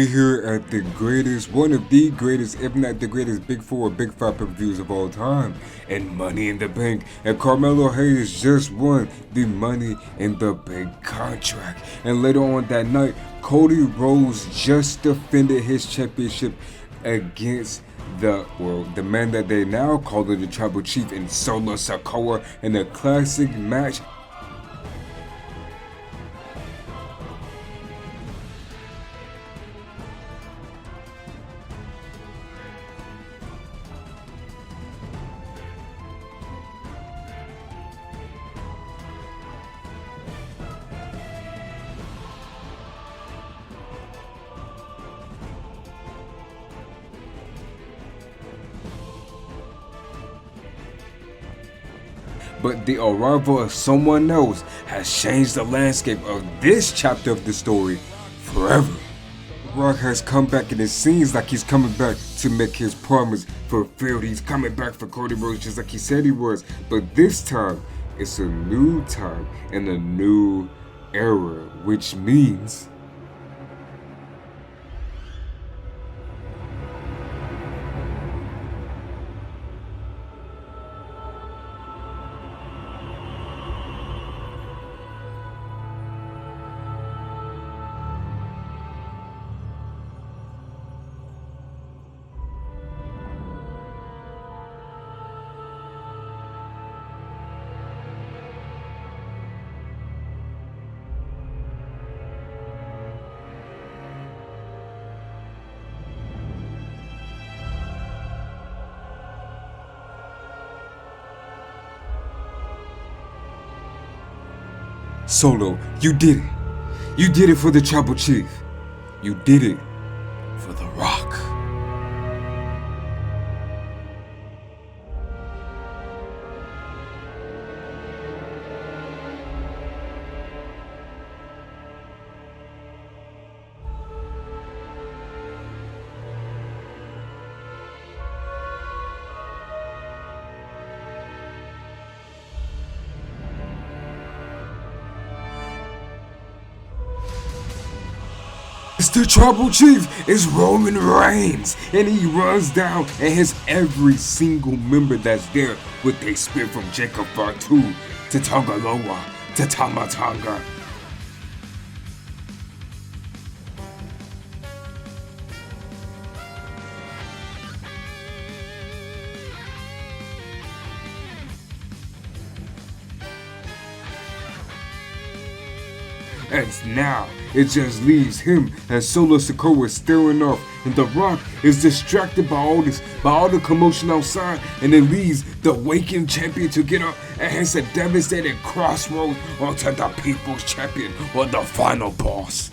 We here at the greatest, one of the greatest, if not the greatest, Big Four or Big Five pay-per-views of all time, and Money in the Bank. And Carmelo Hayes just won the Money in the Bank contract. And later on that night, Cody Rhodes just defended his championship against the man that they now call the Tribal Chief in Solo Sikoa in a classic match. But the arrival of someone else has changed the landscape of this chapter of the story forever. Rock has come back and it seems like he's coming back to make his promise fulfilled. He's coming back for Cody Rhodes just like he said he was. But this time, it's a new time and a new era, which means Solo, you did it. You did it for the Tribal Chief. You did it for The Rock. The Tribal Chief is Roman Reigns, and he runs down and hits every single member that's there with a spear from Jacob Fatu to Tongaloa to Tamatanga. And now, it just leaves him and Solo Sikoa staring off, and The Rock is distracted by all the commotion outside, and it leaves the Awakened Champion to get up and hits a devastating crossroads onto the People's Champion or the final boss.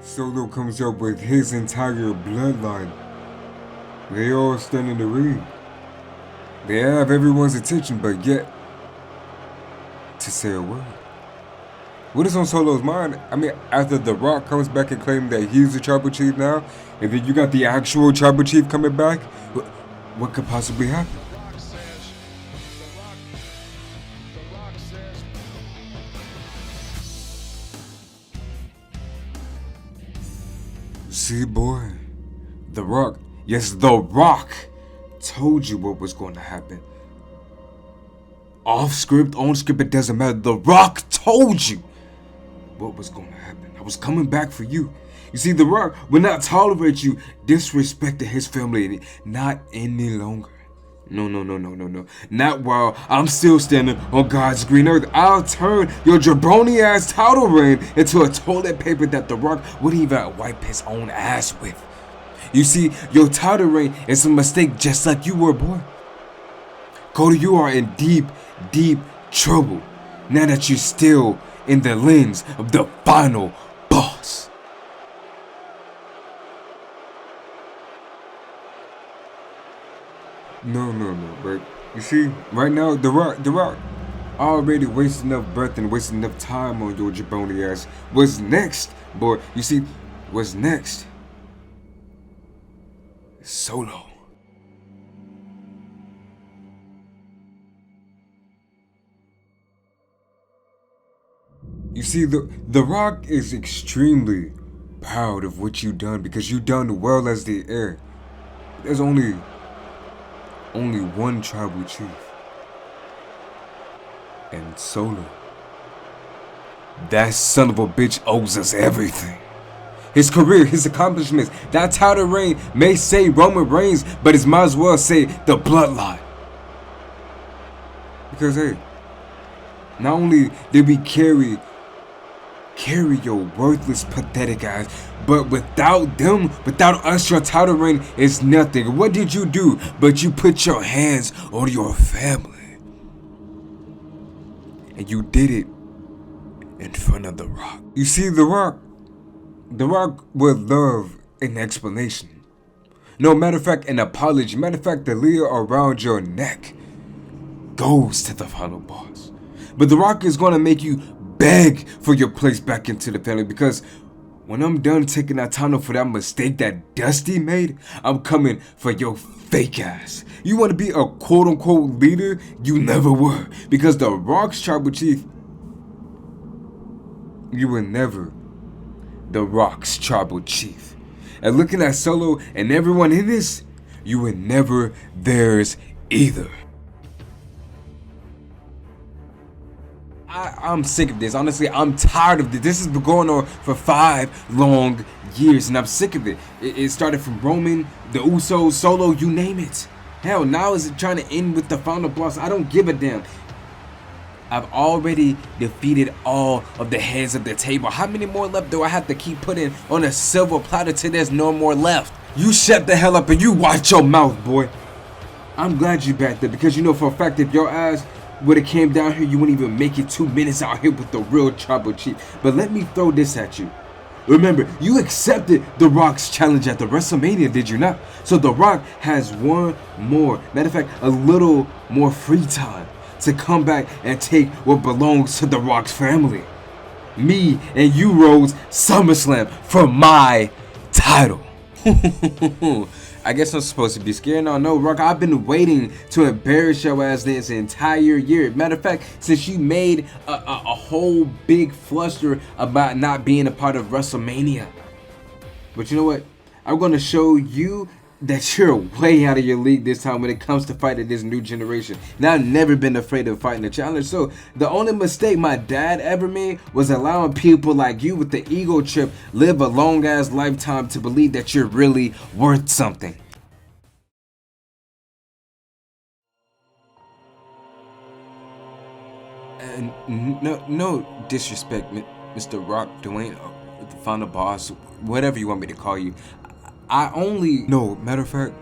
Solo comes up with his entire bloodline. They all stand in the ring. They have everyone's attention, but yet to say a word. What is on Solo's mind? I mean, after The Rock comes back and claims that he's the Tribal Chief now, and then you got the actual Tribal Chief coming back, what could possibly happen? See, boy, The Rock, yes, The Rock told you what was going to happen. Off script, on script, it doesn't matter. The Rock told you what was going to happen. I was coming back for you. You see, The Rock will not tolerate you disrespecting his family not any longer. No. Not while I'm still standing on God's green earth. I'll turn your jabroni ass title reign into a toilet paper that The Rock wouldn't even wipe his own ass with. You see, your title reign is a mistake just like you were, boy. Cody, you are in deep, deep trouble now that you're still in the lens of the final boss. No, but you see, right now, The Rock already wasted enough breath and wasted enough time on your jabroni ass. What's next, boy? You see, what's next? Solo. You see, the Rock is extremely proud of what you done because you done well as the heir. There's only one tribal chief, and Solo. That son of a bitch owes us everything. His career, his accomplishments. That title reign may say Roman Reigns, but it might as well say the bloodline. Because hey, not only did we carry your worthless, pathetic ass, but without them, without us, your title reign is nothing. What did you do? But you put your hands on your family. And you did it in front of The Rock. You see, The Rock would love an explanation. No, matter of fact, an apology. Matter of fact, the leer around your neck goes to the final boss. But The Rock is gonna make you beg for your place back into the family, because when I'm done taking that title for that mistake that Dusty made, I'm coming for your fake ass. You want to be a quote-unquote leader? You never were, because The Rock's tribal chief, you were never The Rock's tribal chief. And looking at Solo and everyone in this, you were never theirs either. I'm sick of this. Honestly, I'm tired of this. This has been going on for 5 long years, and I'm sick of it. It started from Roman, the Usos, Solo, you name it. Hell, now is it trying to end with the final boss? I don't give a damn. I've already defeated all of the heads of the table. How many more left do I have to keep putting on a silver platter till there's no more left? You shut the hell up and you watch your mouth, boy. I'm glad you back there, because you know for a fact if your ass would have came down here, you wouldn't even make it 2 minutes out here with the real tribal chief. But let me throw this at you. Remember, you accepted The Rock's challenge at the WrestleMania, did you not? So The Rock has one more, matter of fact, a little more free time to come back and take what belongs to The Rock's family. Me and you Rhodes SummerSlam for my title. I guess I'm supposed to be scared. No, Rock, I've been waiting to embarrass your ass this entire year. Matter of fact, since you made a whole big fluster about not being a part of WrestleMania. But you know what? I'm going to show you that you're way out of your league this time when it comes to fighting this new generation. And I've never been afraid of fighting a challenge. So the only mistake my dad ever made was allowing people like you with the ego trip live a long ass lifetime to believe that you're really worth something. And no disrespect, Mr. Rock, Dwayne, the final boss, whatever you want me to call you. I only no. Matter of fact,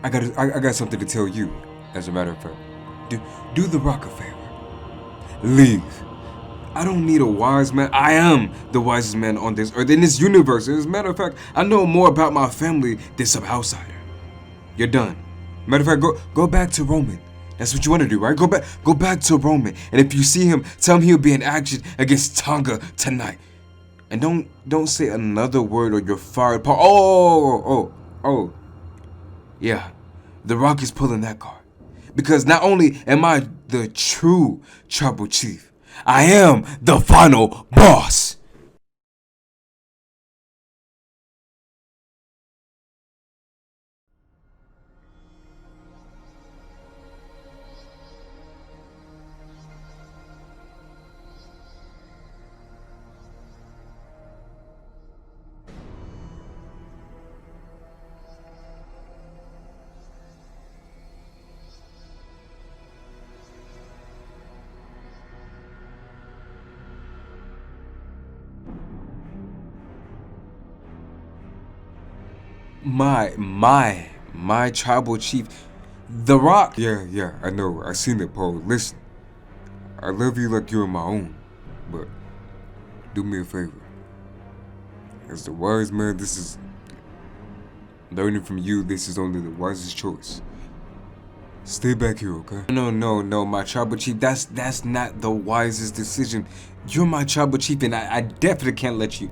I got something to tell you. As a matter of fact, do The Rock a favor. Leave. I don't need a wise man. I am the wisest man on this earth, in this universe. As a matter of fact, I know more about my family than some outsider. You're done. Matter of fact, go back to Roman. That's what you want to do, right? Go back to Roman. And if you see him, tell him he'll be in action against Tonga tonight. And don't say another word or you're fired. Oh. Yeah, The Rock is pulling that card. Because not only am I the true tribal chief, I am the final boss. My tribal chief, The Rock. Yeah, I know. I seen it, Paul. Listen, I love you like you're my own, but do me a favor. As the wise man, this is learning from you. This is only the wisest choice. Stay back here, okay? No, my tribal chief. That's not the wisest decision. You're my tribal chief, and I definitely can't let you.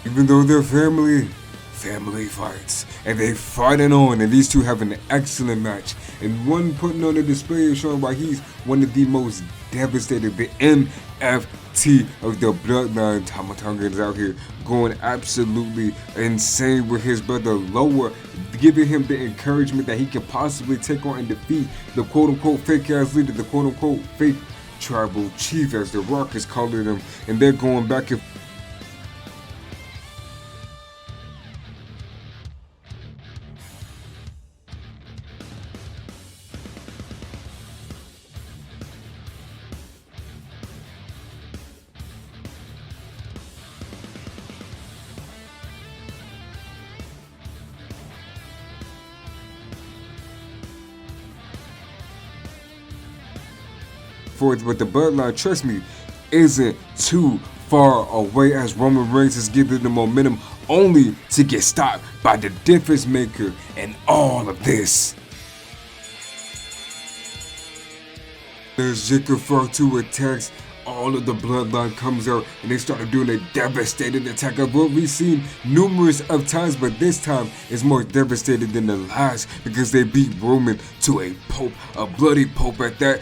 Even though they're family fights, and they fighting on, and these two have an excellent match, and one putting on a display showing why he's one of the most devastated, the MFT of the bloodline. Tama Tonga is out here going absolutely insane with his brother Lower, giving him the encouragement that he can possibly take on and defeat the quote-unquote fake-ass leader, the quote-unquote fake tribal chief, as The Rock is calling him, and they're going back and forth, but the bloodline, trust me, isn't too far away, as Roman Reigns is giving the momentum only to get stopped by the difference maker and all of this. There's Ziggler for 2 attacks. All of the bloodline comes out and they started doing a devastating attack of what we've seen numerous of times, but this time is more devastating than the last because they beat Roman to a pope, a bloody pope at that.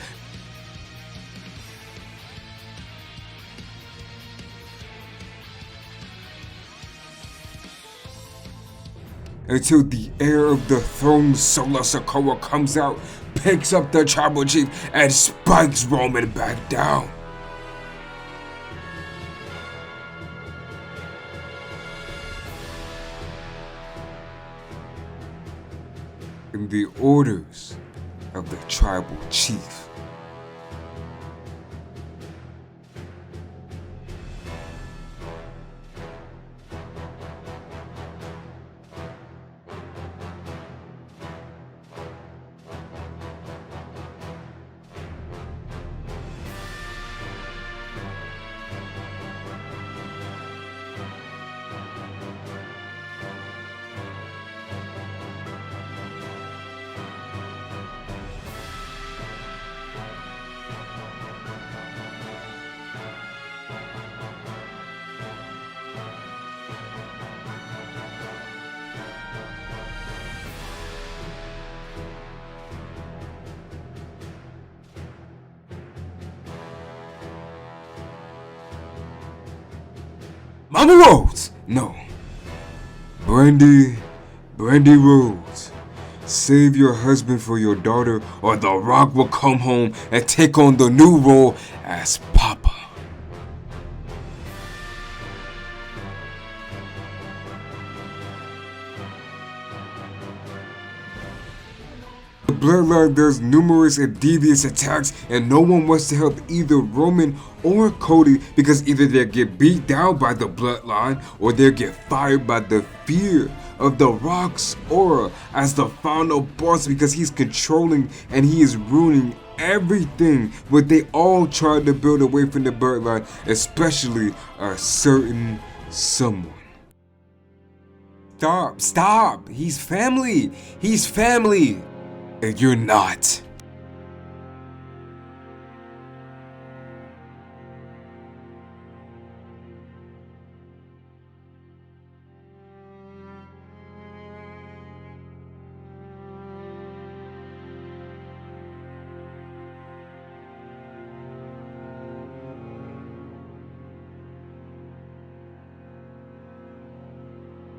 Until the heir of the throne, Solo Sikoa, comes out, picks up the tribal chief, and spikes Roman back down. In the orders of the tribal chief. Mama Rose! No. Brandy Rose. Save your husband for your daughter, or The Rock will come home and take on the new role as Papa. The bloodline does numerous and devious attacks, and no one wants to help either Roman or Cody because either they get beat down by the bloodline or they get fired by the fear of The Rock's aura as the final boss, because he's controlling and he is ruining everything what they all tried to build away from the bloodline, especially a certain someone. Stop! He's family! And you're not.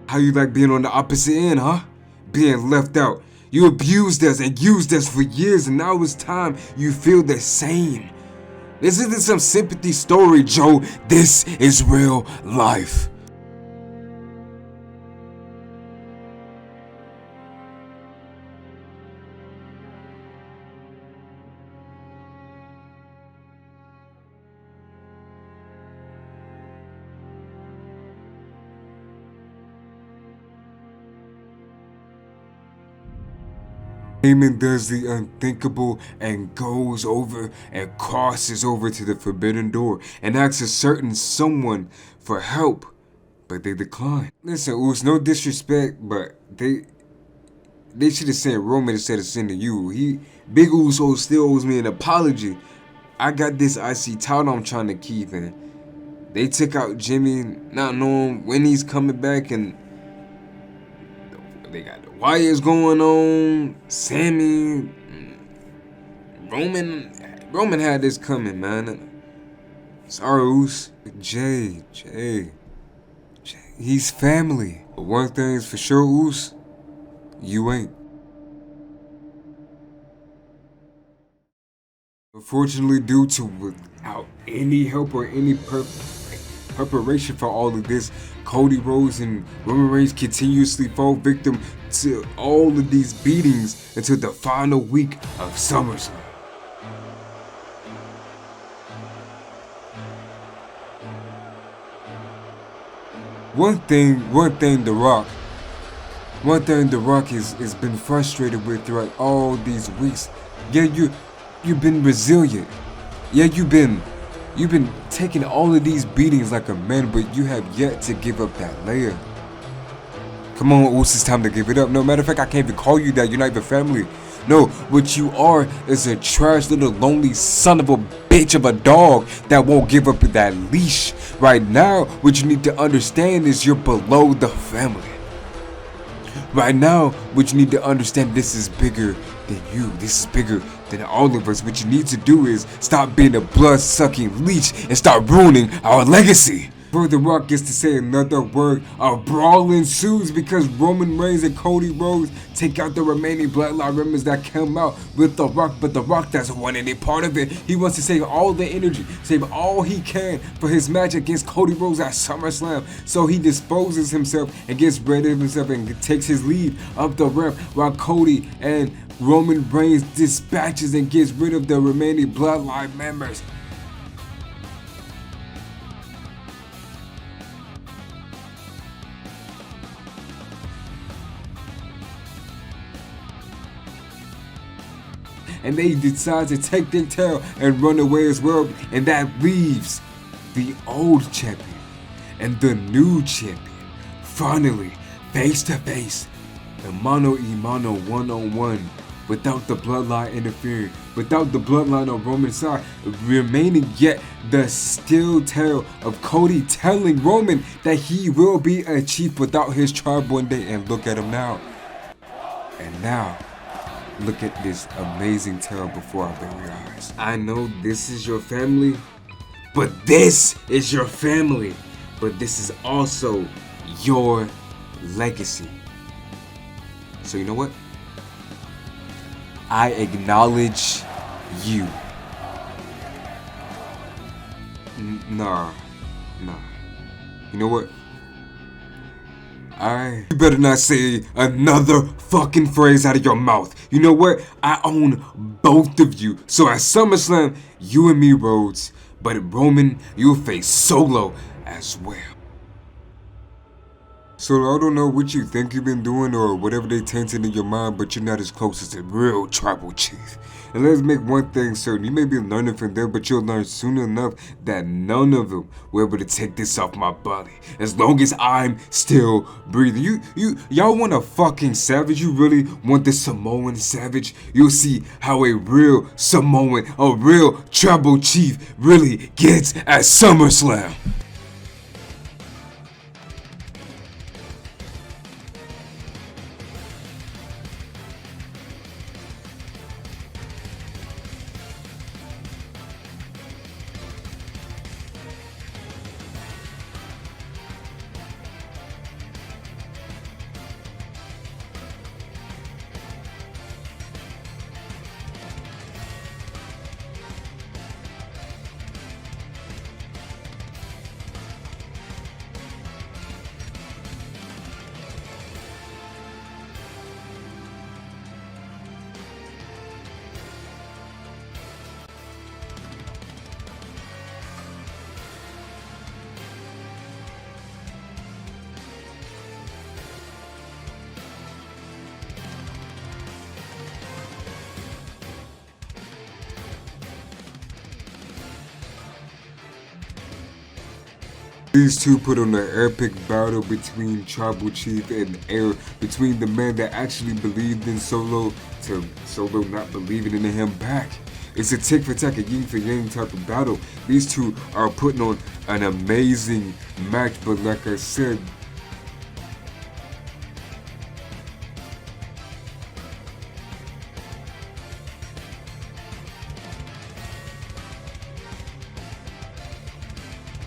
How you like being on the opposite end, huh? Being left out. You abused us and used us for years, and now it's time you feel the same. This isn't some sympathy story, Joe. This is real life. Heyman does the unthinkable and goes over and crosses over to the forbidden door and asks a certain someone for help, but they decline. Listen, Uso, no disrespect, but they should have sent Roman instead of sending you. Big Uso still owes me an apology. I got this IC title I'm trying to keep, and they took out Jimmy, not knowing when he's coming back, and they got the Wyatts going on. Sammy, Roman had this coming, man. Sorry, Uso. Jay, he's family. But one thing's for sure, Uso, you ain't. Unfortunately, due to without any help or any preparation for all of this, Cody Rhodes and Roman Reigns continuously fall victim to all of these beatings until the final week of SummerSlam. One thing The Rock has been frustrated with throughout all these weeks. Yeah, you've been resilient. Yeah, you've been taking all of these beatings like a man, but you have yet to give up that layer. Come on, Uso, it's time to give it up. No, matter of fact, I can't even call you that. You're not even family. No, what you are is a trash little lonely son of a bitch of a dog that won't give up that leash. Right now, what you need to understand is you're below the family. Right now, what you need to understand, this is bigger than you. This is bigger than all of us. What you need to do is stop being a blood-sucking leech and start ruining our legacy. Before The Rock gets to say another word, a brawl ensues because Roman Reigns and Cody Rhodes take out the remaining Bloodline members that come out with The Rock, but The Rock doesn't want any part of it. He wants to save all the energy, save all he can for his match against Cody Rhodes at SummerSlam. So he disposes himself and gets rid of himself and takes his leave up the ramp while Cody and Roman Reigns dispatches and gets rid of the remaining Bloodline members. And they decide to take their tail and run away as well, and that leaves the old champion and the new champion finally face to face, the mano a mano, one-on-one, without the bloodline interfering, without the bloodline on Roman's side, remaining yet the still tale of Cody telling Roman that he will be a chief without his tribe one day. And look at him now. And now, look at this amazing tale before our very eyes. I know this is your family, but this is your family. But this is also your legacy. So you know what? I acknowledge you. Nah. You know what? You better not say another fucking phrase out of your mouth. You know what? I own both of you. So at SummerSlam, you and me, Rhodes. But Roman, you'll face Solo as well. So I don't know what you think you've been doing or whatever they tainted in your mind, but you're not as close as the real tribal chief. And let's make one thing certain, you may be learning from them, but you'll learn soon enough that none of them will be able to take this off my body. As long as I'm still breathing. Y'all want a fucking savage? You really want the Samoan savage? You'll see how a real Samoan, a real tribal chief really gets at SummerSlam. These two put on an epic battle between Tribal Chief and Air, between the man that actually believed in Solo to Solo not believing in him back. It's a tick for tack, a yin for yang type of battle. These two are putting on an amazing match, but like I said,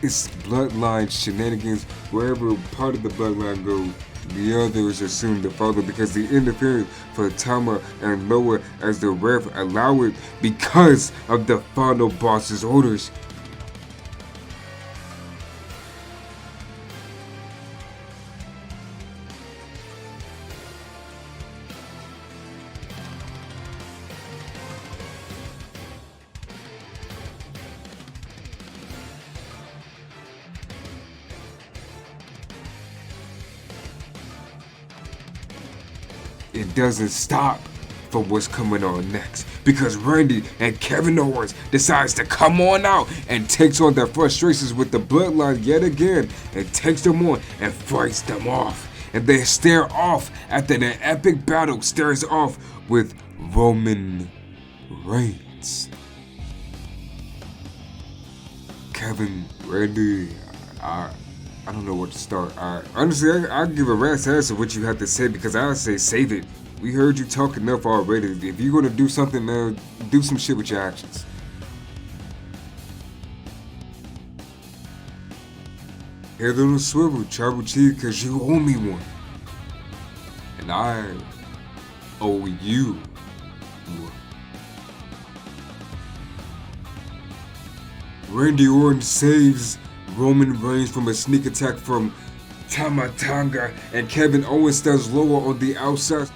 it's bloodline shenanigans. Wherever part of the bloodline go, the others assume to follow because the interference for Tama and Noah as the ref allow it because of the final boss's orders. It doesn't stop for what's coming on next because Randy and Kevin Owens decides to come on out and takes on their frustrations with the bloodline yet again and takes them on and fights them off. And they stare off after the epic battle stares off with Roman Reigns. Kevin, Randy, I don't know what to start. Honestly, I'll give a rat's ass of what you have to say because I say save it. We heard you talk enough already. If you're gonna do something, man, do some shit with your actions. Head on a swivel, Tribal Chief, cause you owe me one. And I owe you one. Randy Orton saves Roman Reigns from a sneak attack from Tama Tonga, and Kevin Owens stands lower on the outside.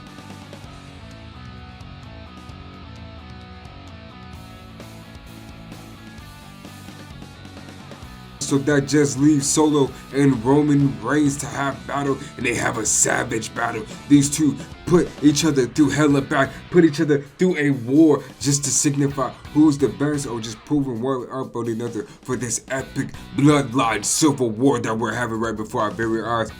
So that just leaves Solo and Roman Reigns to have battle, and they have a savage battle. These two put each other through hell and back, put each other through a war just to signify who's the best or just proving one up on another for this epic bloodline civil war that we're having right before our very eyes.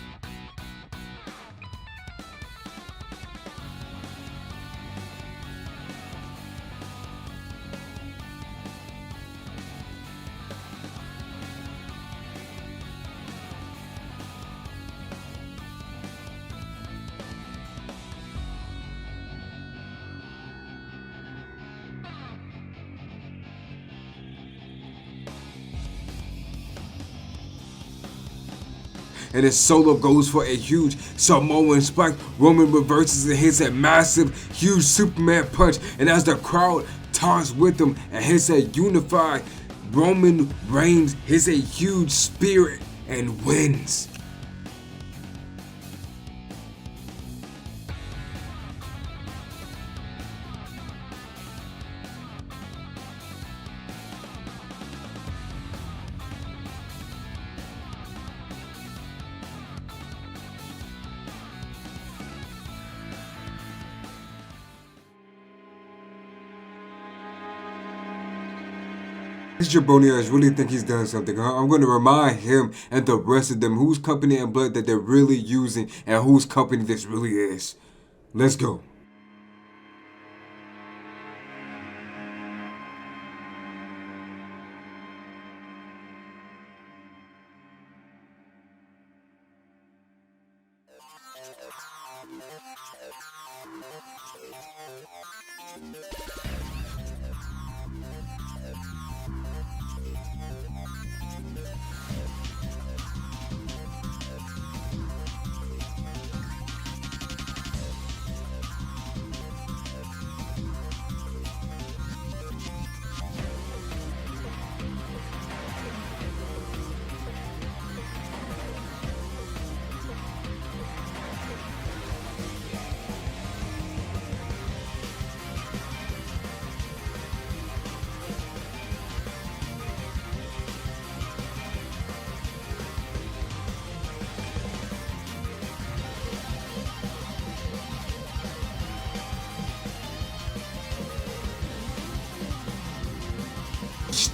And as Solo goes for a huge Samoan spike, Roman reverses and hits a massive, huge Superman punch. And as the crowd taunts with him and hits a unified, Roman Reigns hits a huge spear and wins. This jabroni ass really think he's done something, huh? I'm gonna remind him and the rest of them whose company and blood that they're really using and whose company this really is. Let's go.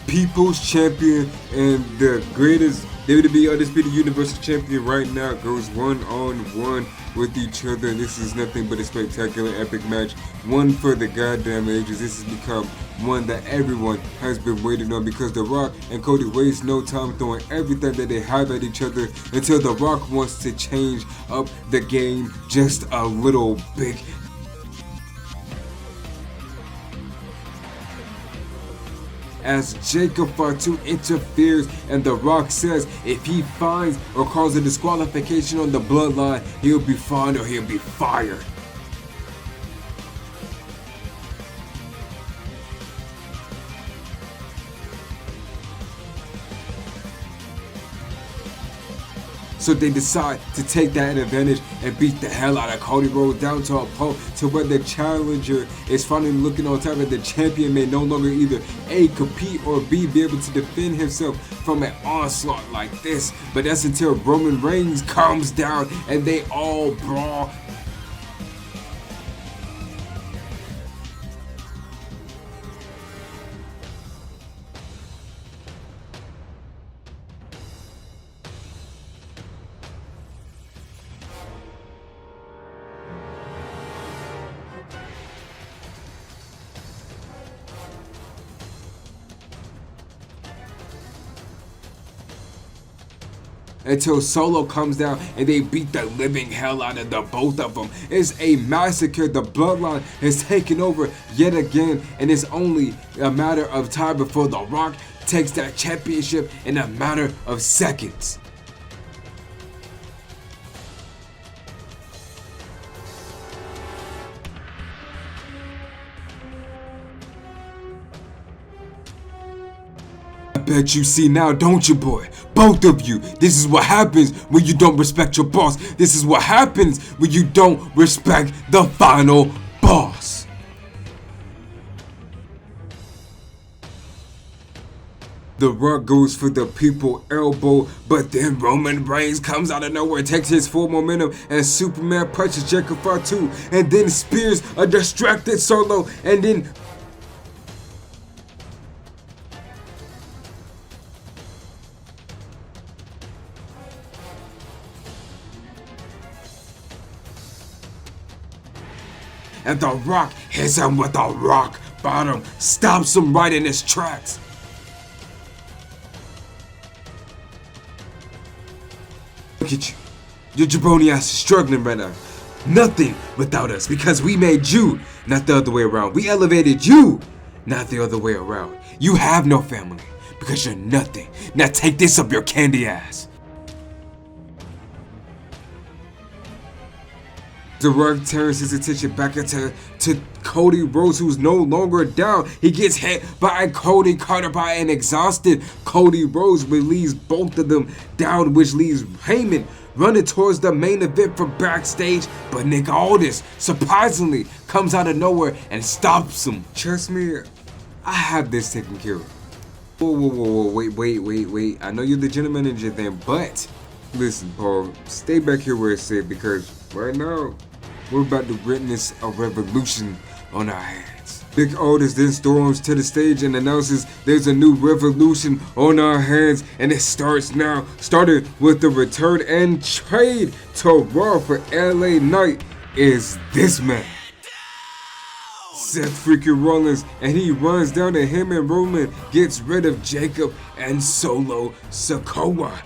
People's champion and the greatest WWE Undisputed Universal Champion right now goes one-on-one with each other, and this is nothing but a spectacular epic match, one for the goddamn ages. This has become one that everyone has been waiting on, because The Rock and Cody waste no time throwing everything that they have at each other until The Rock wants to change up the game just a little bit. As Jacob Fatu interferes, and The Rock says if he finds or calls a disqualification on the Bloodline, he'll be fined or he'll be fired. So they decide to take that advantage and beat the hell out of Cody Rhodes down to a pulp, to where the challenger is finally looking on top, and the champion may no longer either A, compete, or B, be able to defend himself from an onslaught like this. But that's until Roman Reigns comes down and they all brawl. Until Solo comes down and they beat the living hell out of the both of them. It's a massacre. The Bloodline is taken over yet again, and it's only a matter of time before The Rock takes that championship in a matter of seconds. I bet you see now, don't you, boy? Both of you. This is what happens when you don't respect your boss. This is what happens when you don't respect the final boss. The Rock goes for the people elbow, but then Roman Reigns comes out of nowhere, takes his full momentum, and Superman punches Jacob Fatu, and then spears a distracted Solo, and then The Rock hits him with a rock bottom, stops him right in his tracks. Look at you. Your jabroni ass is struggling right now. Nothing without us, because we made you, not the other way around. We elevated you, not the other way around. You have no family, because you're nothing. Now take this up your candy ass. The Rock turns his attention back into Cody Rhodes, who's no longer down. He gets hit by a Cody Carter by an exhausted Cody Rhodes, which leaves both of them down, which leaves Heyman running towards the main event from backstage. But Nick Aldis surprisingly comes out of nowhere and stops him. Trust me, I have this taken care of. Whoa, wait. I know you're the general manager then, but listen, Paul, stay back here where it's safe, because right now, we're about to witness a revolution on our hands. Big Aldis then storms to the stage and announces there's a new revolution on our hands, and it starts now. Started with the return and trade to Raw for LA Knight is this man, Seth freaking Rollins, and he runs down to him, and Roman gets rid of Jacob and Solo Sikoa.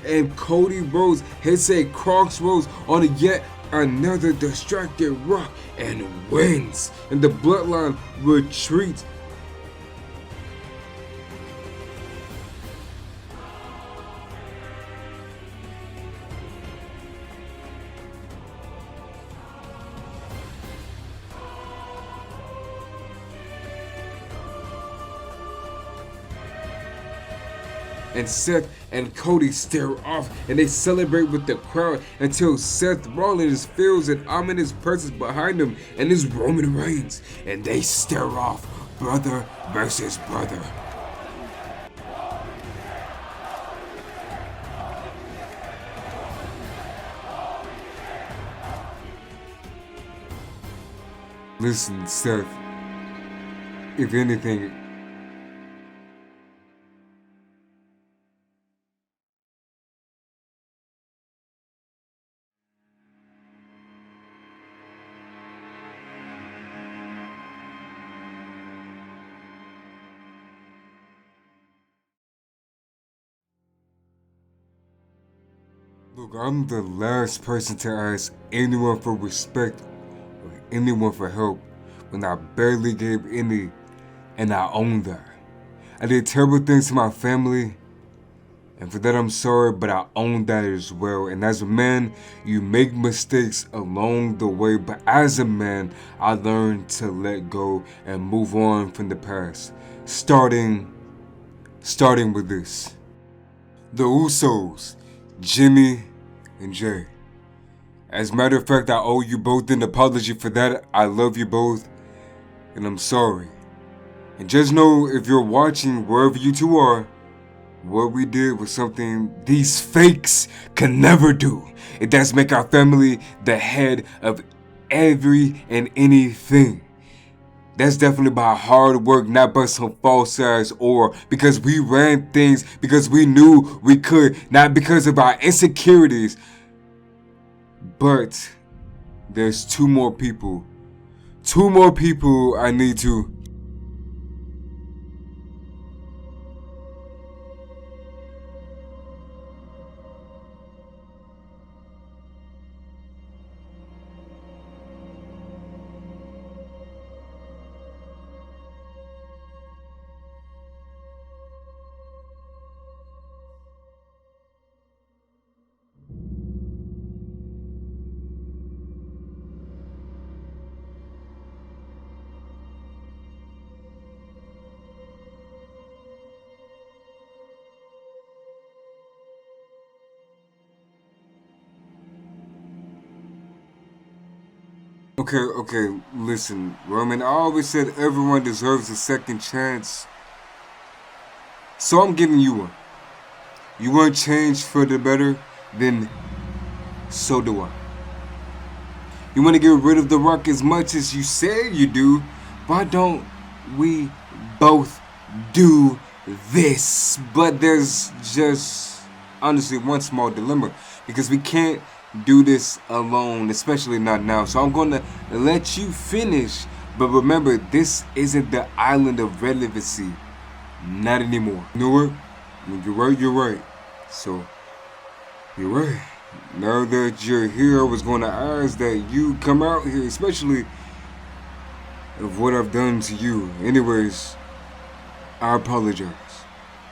And Cody Rhodes hits a crossroads on yet another distracted Rock and wins. And the Bloodline retreats. and Seth and Cody stare off and they celebrate with the crowd until Seth Rollins feels an ominous presence behind him and it's Roman Reigns, and they stare off, brother versus brother. Listen, Seth, if anything, look, I'm the last person to ask anyone for respect or anyone for help when I barely gave any, and I own that. I did terrible things to my family, and for that I'm sorry, but I own that as well. And as a man, you make mistakes along the way, but as a man, I learned to let go and move on from the past. Starting with this. The Usos, Jimmy and Jay. As a matter of fact, I owe you both an apology for that. I love you both, and I'm sorry. And just know, if you're watching, wherever you two are, what we did was something these fakes can never do. It does make our family the head of every and anything. That's definitely by hard work, not by some false eyes, or because we ran things because we knew we could, not because of our insecurities. But there's two more people I need to. Okay, listen, Roman, I always said everyone deserves a second chance. So I'm giving you one. You want change for the better? Then so do I. You want to get rid of The Rock as much as you say you do? Why don't we both do this? But there's just, honestly, one small dilemma. Because we can't do this alone, especially not now. So I'm going to let you finish. But remember, this isn't the island of relevancy. Not anymore. You know what? When you're right. So, you're right. Now that you're here, I was going to ask that you come out here, especially of what I've done to you. Anyways, I apologize.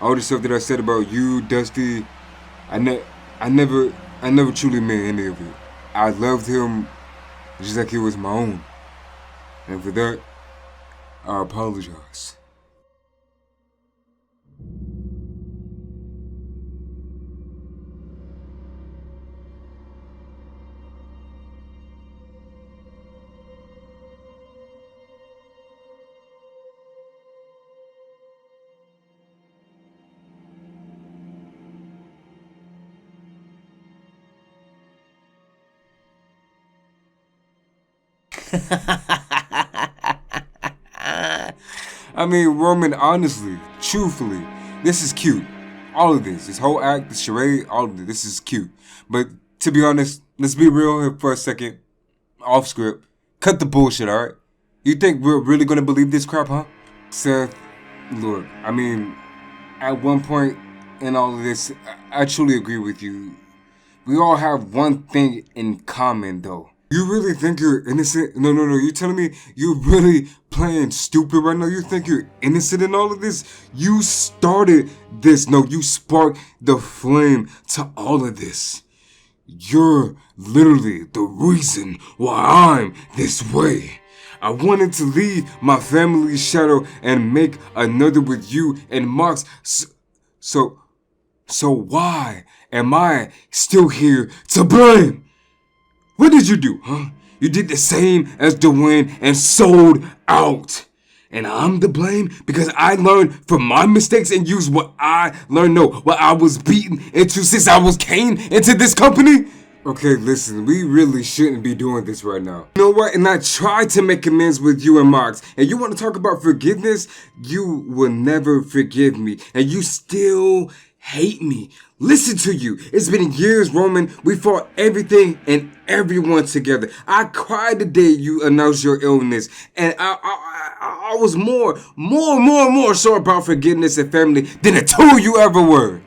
All the stuff that I said about you, Dusty, I never truly meant any of it. I loved him just like he was my own. And for that, I apologize. I mean, Roman, honestly, truthfully, this is cute. All of this whole act, the charade, all of this is cute. But to be honest, let's be real here for a second. Off script. Cut the bullshit, alright? You think we're really gonna believe this crap, huh? Seth, look, I mean, at one point in all of this, I truly agree with you. We all have one thing in common, though. You really think you're innocent? No. You telling me you're really playing stupid right now? You think you're innocent in all of this? You started this. No, you sparked the flame to all of this. You're literally the reason why I'm this way. I wanted to leave my family's shadow and make another with you and Mox. So So why am I still here to blame? What did you do, huh? You did the same as Dwayne and sold out. And I'm to blame because I learned from my mistakes and used what I learned, no, what I was beaten into since I was caned into this company? Okay, listen, we really shouldn't be doing this right now. You know what? And I tried to make amends with you and Mox. And you want to talk about forgiveness? You will never forgive me. And you still hate me. Listen to you. It's been years, Roman. We fought everything and everyone together. I cried the day you announced your illness. And I was more so about forgiveness and family than the two you ever were.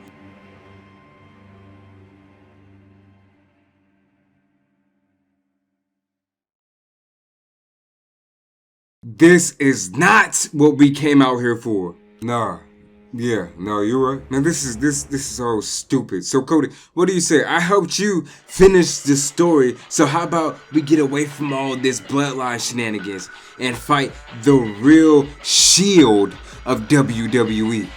This is not what we came out here for. Nah. Yeah, no, you're right. Man, this is all stupid. So Cody, what do you say? I helped you finish the story. So how about we get away from all this bloodline shenanigans and fight the real shield of WWE?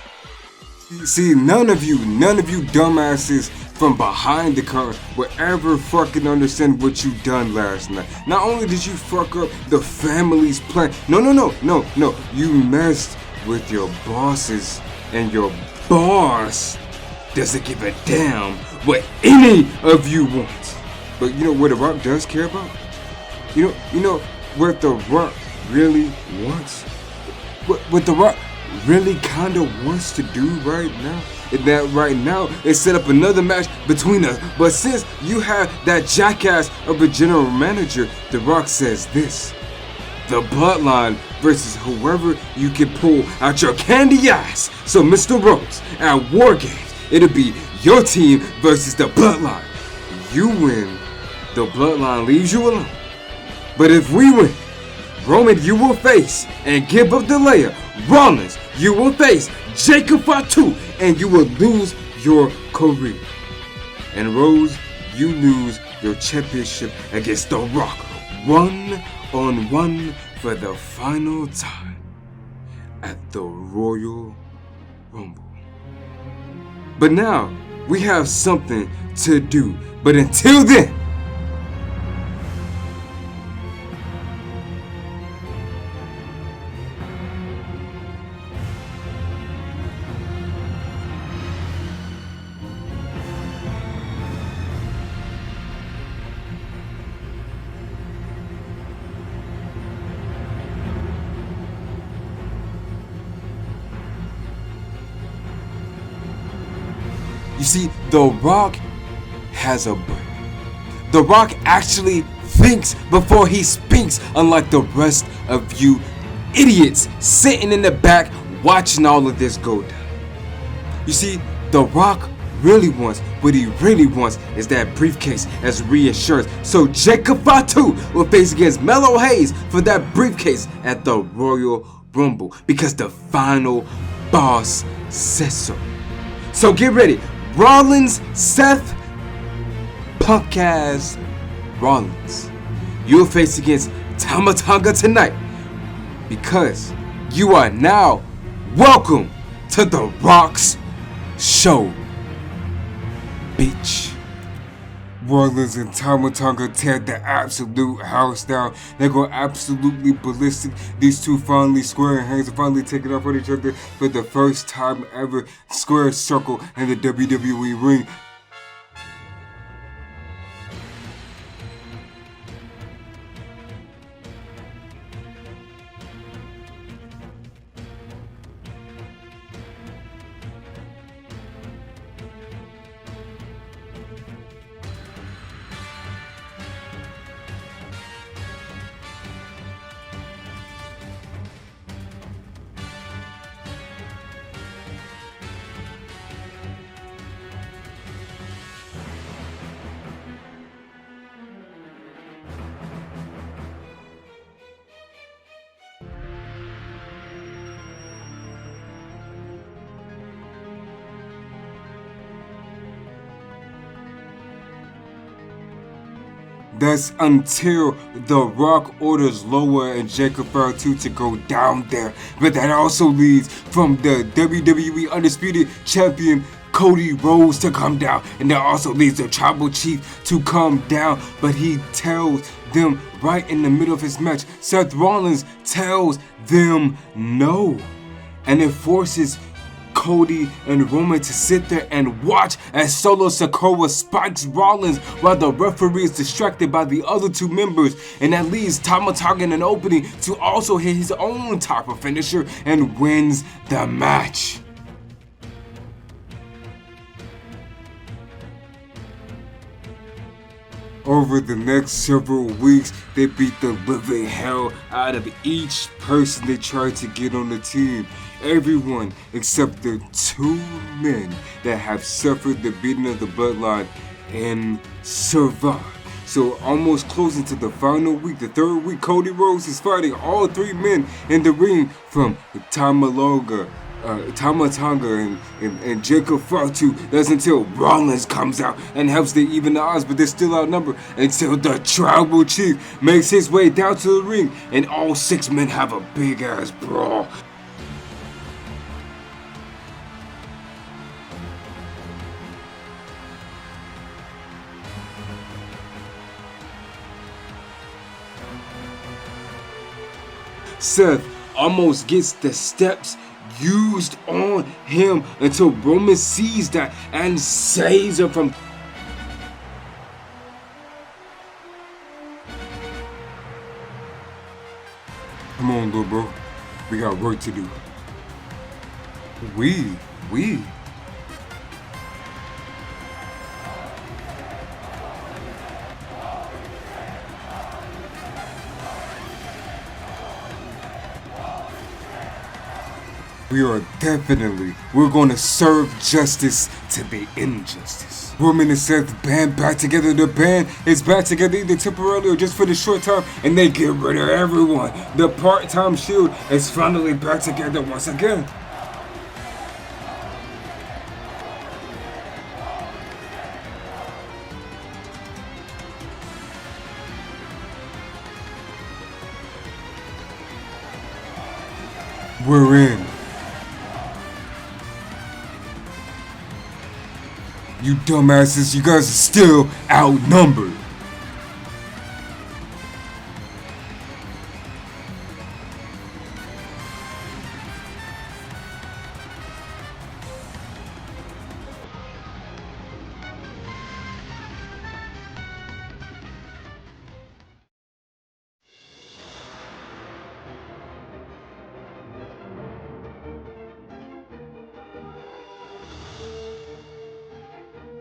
See, none of you dumbasses from behind the curtain will ever fucking understand what you done last night. Not only did you fuck up the family's plan, no, you messed with your bosses, and your boss doesn't give a damn what any of you want. But you know what The Rock does care about? You know what The Rock really wants? What The Rock really kinda wants to do right now? And that right now is set up another match between us. But since you have that jackass of a general manager, The Rock says this: the bloodline versus whoever you can pull out your candy ass. So Mr. Rhodes, at War Games, it'll be your team versus the bloodline. You win, the bloodline leaves you alone. But if we win, Roman, you will face and give up the layer. Rollins, you will face Jacob Fatu, and you will lose your career. And Rose, you lose your championship against The Rock. 1-on-1 for the final time at the Royal Rumble. But now we have something to do. But until then, you see, The Rock has a brain. The Rock actually thinks before he speaks, unlike the rest of you idiots sitting in the back watching all of this go down. You see, The Rock really wants, what he really wants is that briefcase as reassurance. So Jacob Fatu will face against Melo Hayes for that briefcase at the Royal Rumble because the final boss says so. So get ready. Rollins, Seth, punk ass Rollins. You'll face against Tama Tonga tonight because you are now welcome to The Rock's show, bitch. Rollins and Tama Tonga tear the absolute house down. They go absolutely ballistic. These two finally squaring hands and finally taking off on each other for the first time ever. Square circle in the WWE ring. That's until The Rock orders Loa and Jacob Fatu to go down there. But that also leads from the WWE Undisputed Champion Cody Rhodes to come down, and that also leads the tribal chief to come down, but he tells them right in the middle of his match, Seth Rollins tells them no, and it forces Cody and Roman to sit there and watch as Solo Sikoa spikes Rollins while the referee is distracted by the other two members, and that leaves Tama Tonga in an opening to also hit his own type of finisher and wins the match. Over the next several weeks, they beat the living hell out of each person they tried to get on the team. Everyone except the two men that have suffered the beating of the bloodline and survived. So almost closing to the final week, the third week, Cody Rhodes is fighting all three men in the ring from Tama Tonga and Jacob Fatu. That's until Rollins comes out and helps to even the odds, but they're still outnumbered until the tribal chief makes his way down to the ring and all six men have a big ass brawl. Seth almost gets the steps used on him until Roman sees that and saves him from. Come on, little bro. We got work to do. We. We're gonna serve justice to the injustice. Roman and Seth band back together. The band is back together either temporarily or just for the short time, and they get rid of everyone. The part-time Shield is finally back together once again. We're in. You dumbasses, you guys are still outnumbered.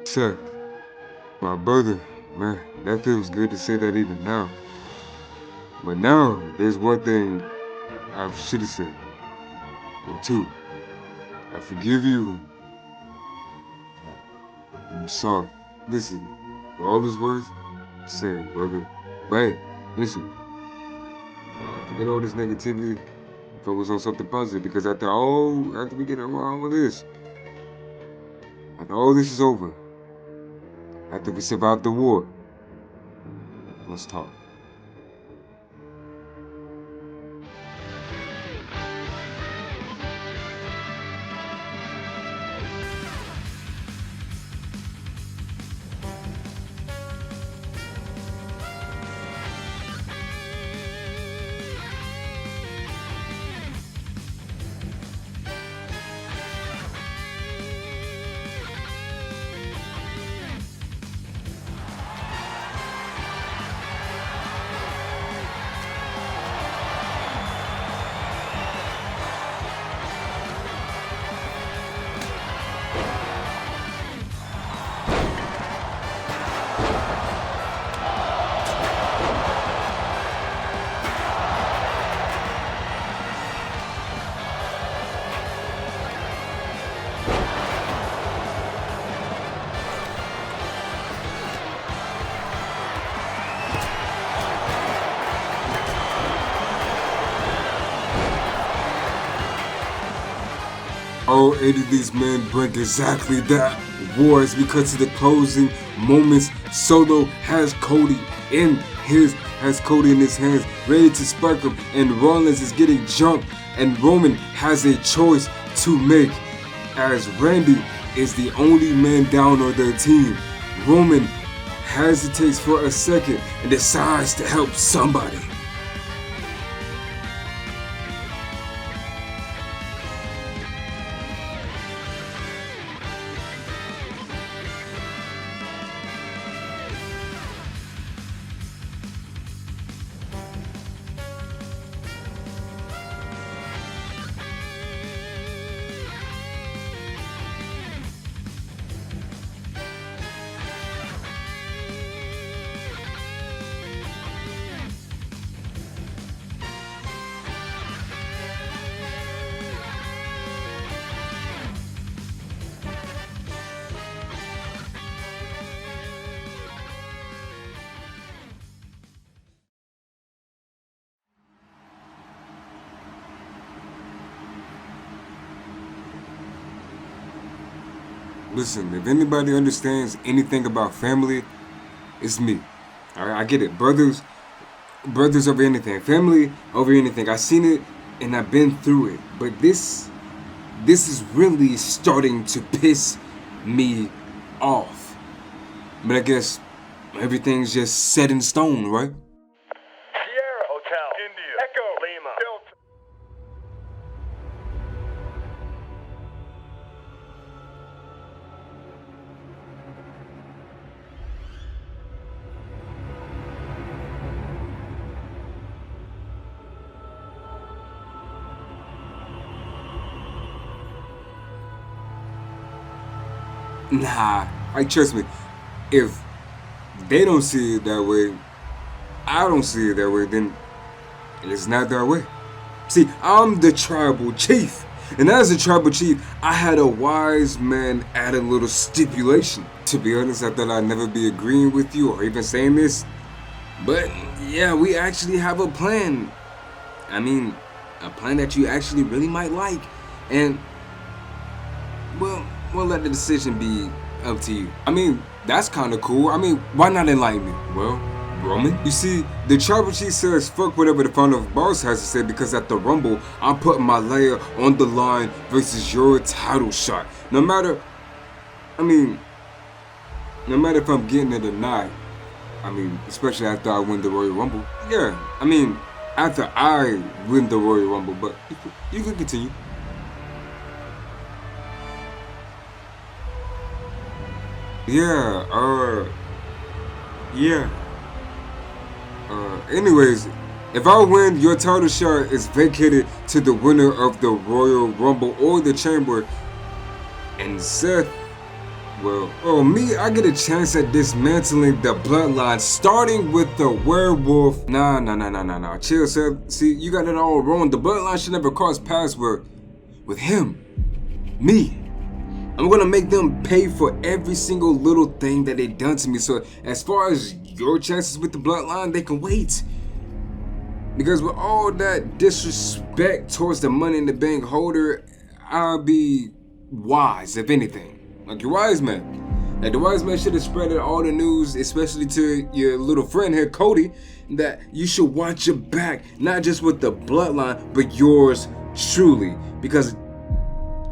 Seth, my brother, man, that feels good to say that even now. But now, there's one thing I should have said. Or two. I forgive you. I'm sorry. Listen, for all those words, say it, brother. But hey, listen. Forget all this negativity. Focus on something positive, because after we get around with this, after all this is over, after we survive the war, let's talk. All 8 of these men bring exactly that. War as we cut to the closing moments. Solo has Cody in his hands, ready to spark him, and Rollins is getting jumped, and Roman has a choice to make as Randy is the only man down on their team. Roman hesitates for a second and decides to help somebody. Listen, if anybody understands anything about family, it's me. Alright, I get it. Brothers over anything. Family over anything. I've seen it and I've been through it. But this is really starting to piss me off. But I guess everything's just set in stone, right? Sierra Hotel, India, Echo, Lima, Delta. Nah, trust me. If they don't see it that way, I don't see it that way, then it's not that way. See, I'm the tribal chief. And as a tribal chief, I had a wise man add a little stipulation. To be honest, I thought I'd never be agreeing with you or even saying this. But yeah, we actually have a plan. I mean, a plan that you actually really might like. And, well, we'll let the decision be up to you. I mean, that's kind of cool. I mean, why not enlighten me? Well, Roman? You see, the tribal chief says fuck whatever the final boss has to say because at the Rumble, I'm putting my layer on the line versus your title shot. No matter if I'm getting it or not. I mean, especially after I win the Royal Rumble. Yeah, I mean, after I win the Royal Rumble, but you can continue. Anyways, if I win, your title shot is vacated to the winner of the Royal Rumble or the Chamber. And Seth, me, I get a chance at dismantling the bloodline, starting with the werewolf. Nah. Chill, Seth. See, you got it all wrong. The bloodline should never cross paths with him. Me. I'm gonna make them pay for every single little thing that they done to me. So as far as your chances with the bloodline, they can wait. Because with all that disrespect towards the Money in the Bank holder, I'll be wise, if anything. Like your wise man. Like the wise man should have spread all the news, especially to your little friend here, Cody, that you should watch your back, not just with the bloodline, but yours truly. Because,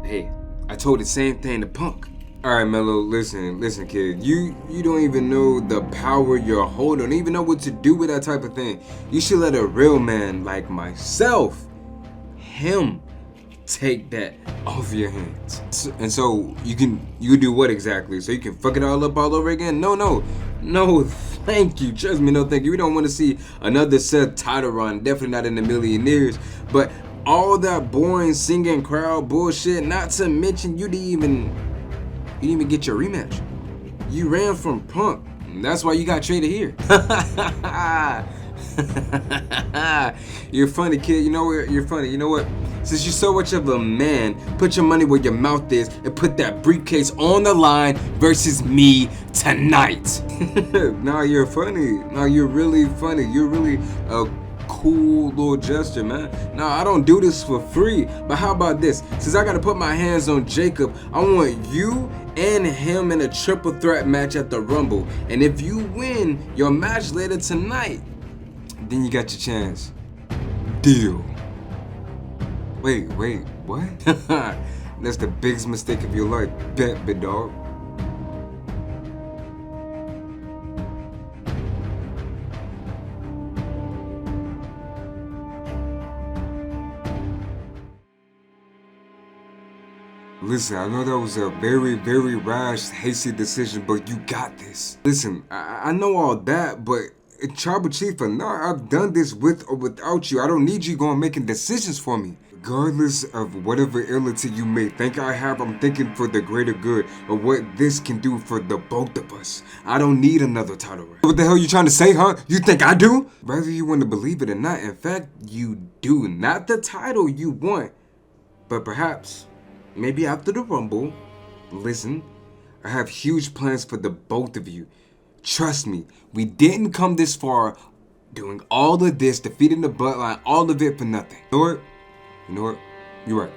hey, I told the same thing to Punk. Alright, Mello, listen, kid. You don't even know the power you're holding. Don't even know what to do with that type of thing. You should let a real man like myself, him, take that off your hands. And so you do what exactly? So you can fuck it all up all over again? No, thank you. Trust me, no thank you. We don't want to see another Seth title run. Definitely not in a million years. But all that boring singing crowd bullshit, not to mention you didn't even get your rematch. You ran from Punk. That's why you got traded here. You're funny, kid. You know what? You're funny. You know what? Since you're so much of a man, put your money where your mouth is and put that briefcase on the line versus me tonight. Nah, you're funny. Nah, you're really funny. You're really a cool little gesture, man. Nah, I don't do this for free. But how about this? Since I gotta put my hands on Jacob, I want you and him in a triple threat match at the Rumble. And if you win your match later tonight, then you got your chance. Deal. Wait, what? That's the biggest mistake of your life. Bet, big dog. Listen, I know that was a very, very rash, hasty decision, but you got this. Listen, I know all that, but Tribal Chief or not, I've done this with or without you. I don't need you going making decisions for me. Regardless of whatever ability you may think I have, I'm thinking for the greater good of what this can do for the both of us. I don't need another title reign. What the hell you trying to say, huh? You think I do? Whether you want to believe it or not, in fact, you do. Not the title you want, but perhaps maybe after the Rumble. Listen, I have huge plans for the both of you. Trust me, we didn't come this far doing all of this, defeating the bloodline, all of it for nothing. You know what? You're right.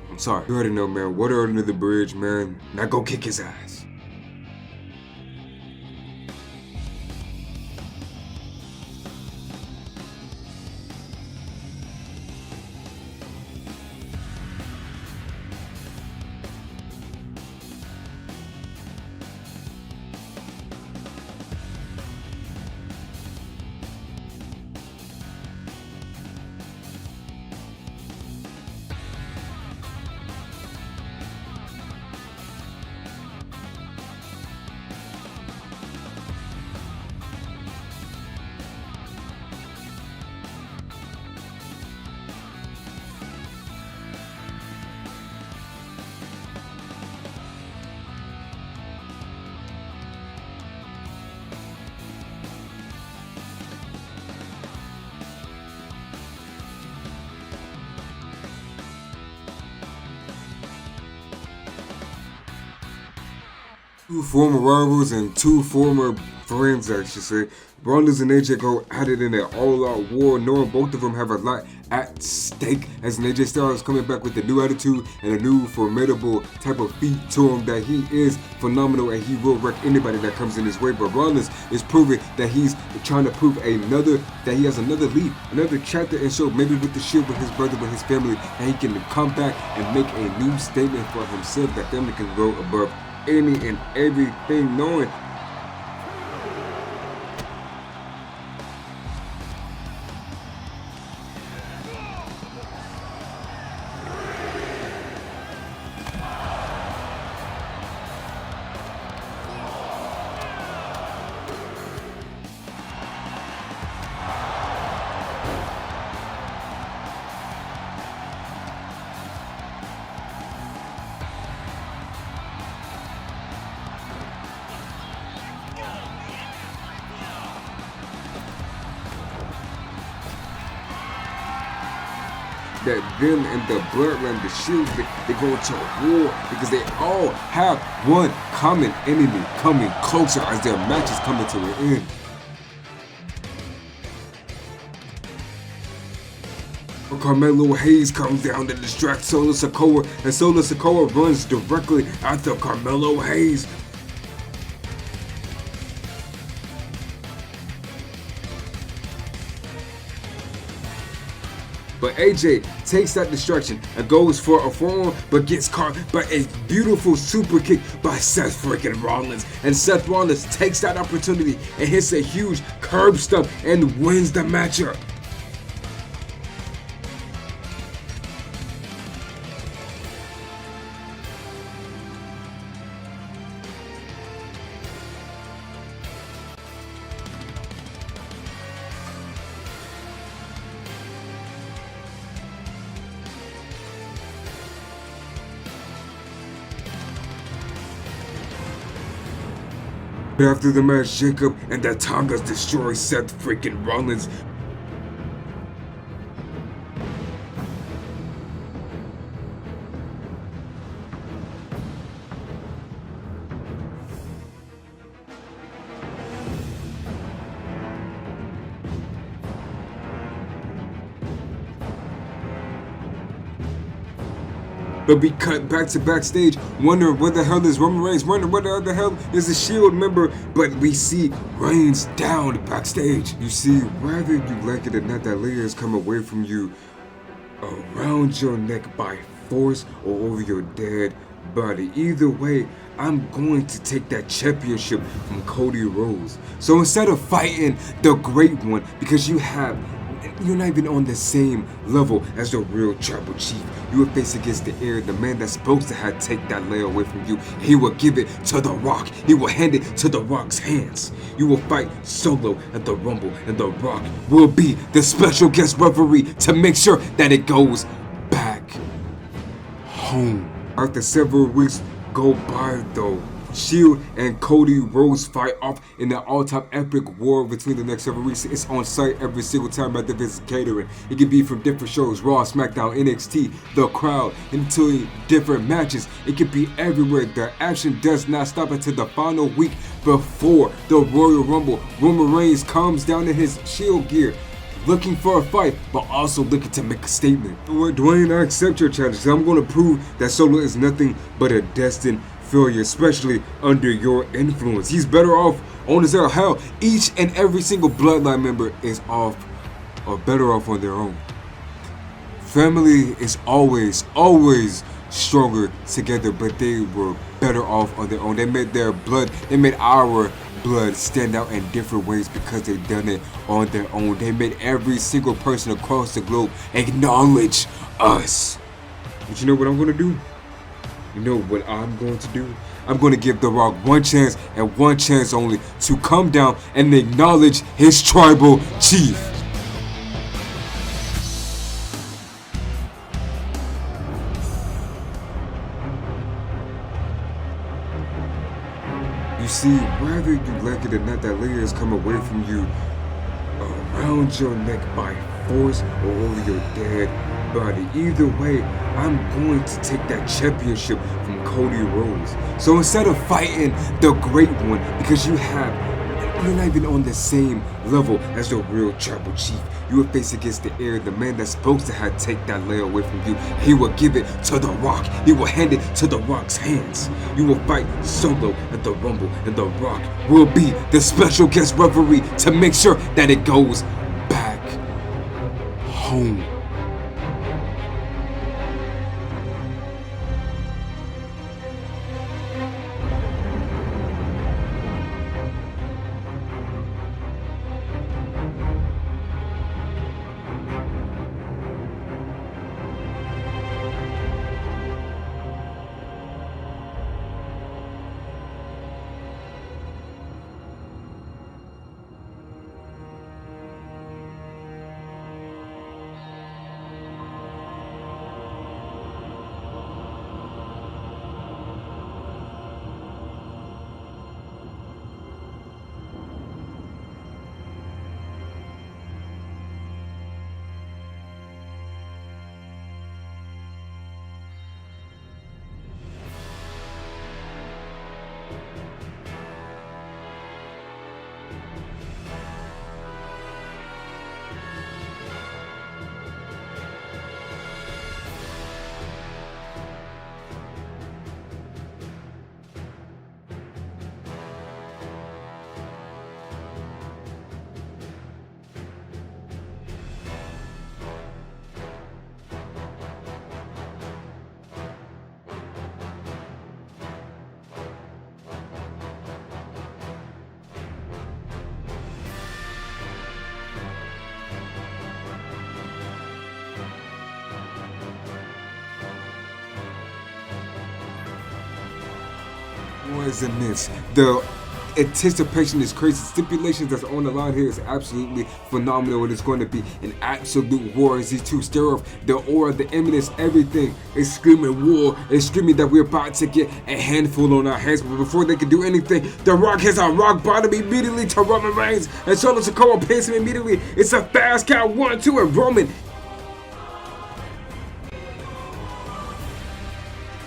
I'm sorry. You already know, man. Water under the bridge, man. Now go kick his ass. Two former rivals and two former friends, I should say. Rollins and AJ go at it in an all-out war, knowing both of them have a lot at stake, as AJ Styles is coming back with a new attitude and a new formidable type of feat to him, that he is phenomenal and he will wreck anybody that comes in his way. But Rollins is proving that he's trying to prove that he has another lead, another chapter and show, maybe with the Shield, with his brother, with his family, and he can come back and make a new statement for himself. That family can go above any and everything, knowing that them and the bloodline, the Shield, they go into war because they all have one common enemy coming closer as their match is coming to an end. Carmelo Hayes comes down to distract Solo Sikoa, and Solo Sikoa runs directly after Carmelo Hayes. But AJ takes that distraction and goes for a forearm, but gets caught by a beautiful super kick by Seth freaking Rollins. And Seth Rollins takes that opportunity and hits a huge curb stomp and wins the matchup. After the match, Jacob and the Tongas destroy Seth freaking Rollins. But we cut back to backstage, wondering what the hell is Roman Reigns, wondering what the other hell is the Shield member, but we see Reigns down backstage. You see, whether you like it or not, that layer has come away from you around your neck by force or over your dead body. Either way, I'm going to take that championship from Cody Rhodes. So instead of fighting the great one, because you're not even on the same level as the real tribal chief. You will face against the heir, the man that's supposed to have take that layer away from you. He will give it to The Rock. He will hand it to The Rock's hands. You will fight solo at the Rumble, and The Rock will be the special guest referee to make sure that it goes back home. After several weeks go by though, Shield and Cody Rhodes fight off in the all-time epic war between the next several weeks. It's on site every single time at the Vince catering. It can be from different shows, Raw, SmackDown, NXT, The Crowd, into different matches. It can be everywhere. The action does not stop until the final week before the Royal Rumble. Roman Reigns comes down in his Shield gear, looking for a fight, but also looking to make a statement. Dwayne, I accept your challenge. I'm going to prove that Solo is nothing but a destined failure, especially under your influence. He's better off on his own. Hell, each and every single bloodline member is off or better off on their own. Family is always stronger together, but they were better off on their own. They made our blood stand out in different ways because they done it on their own. They made every single person across the globe acknowledge us. But you know what I'm gonna do? You know what I'm going to do? I'm going to give The Rock one chance and one chance only to come down and acknowledge his tribal chief. You see, whether you like it or not, that layer is come away from you around your neck by force or over your dead body. Either way, I'm going to take that championship from Cody Rhodes. So instead of fighting the great one, because you're not even on the same level as the real tribal chief. You will face against the heir, the man that's supposed to have take that layer away from you. He will give it to The Rock. He will hand it to The Rock's hands. You will fight solo at the Rumble, and The Rock will be the special guest referee to make sure that it goes back home. Was immense. The anticipation is crazy. Stipulations that's on the line here is absolutely phenomenal, and it's going to be an absolute war as these two stir off. The aura, the eminence, everything is screaming war. It's screaming that we're about to get a handful on our hands. But before they can do anything, The Rock hits a rock bottom immediately to Roman Reigns, and Solo Sikoa pins him immediately. It's a fast count 1-2, and Roman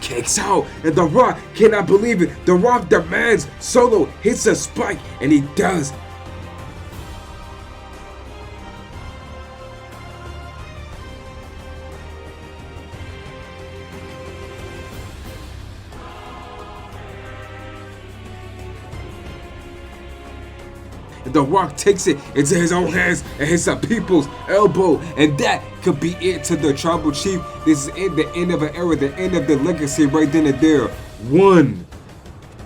kicks out, and The Rock cannot believe it. The Rock demands Solo hits a spike, and he does. The Rock takes it into his own hands and hits a people's elbow, and that could be it to the tribal chief. This is it, the end of an era, the end of the legacy right then and there. 1,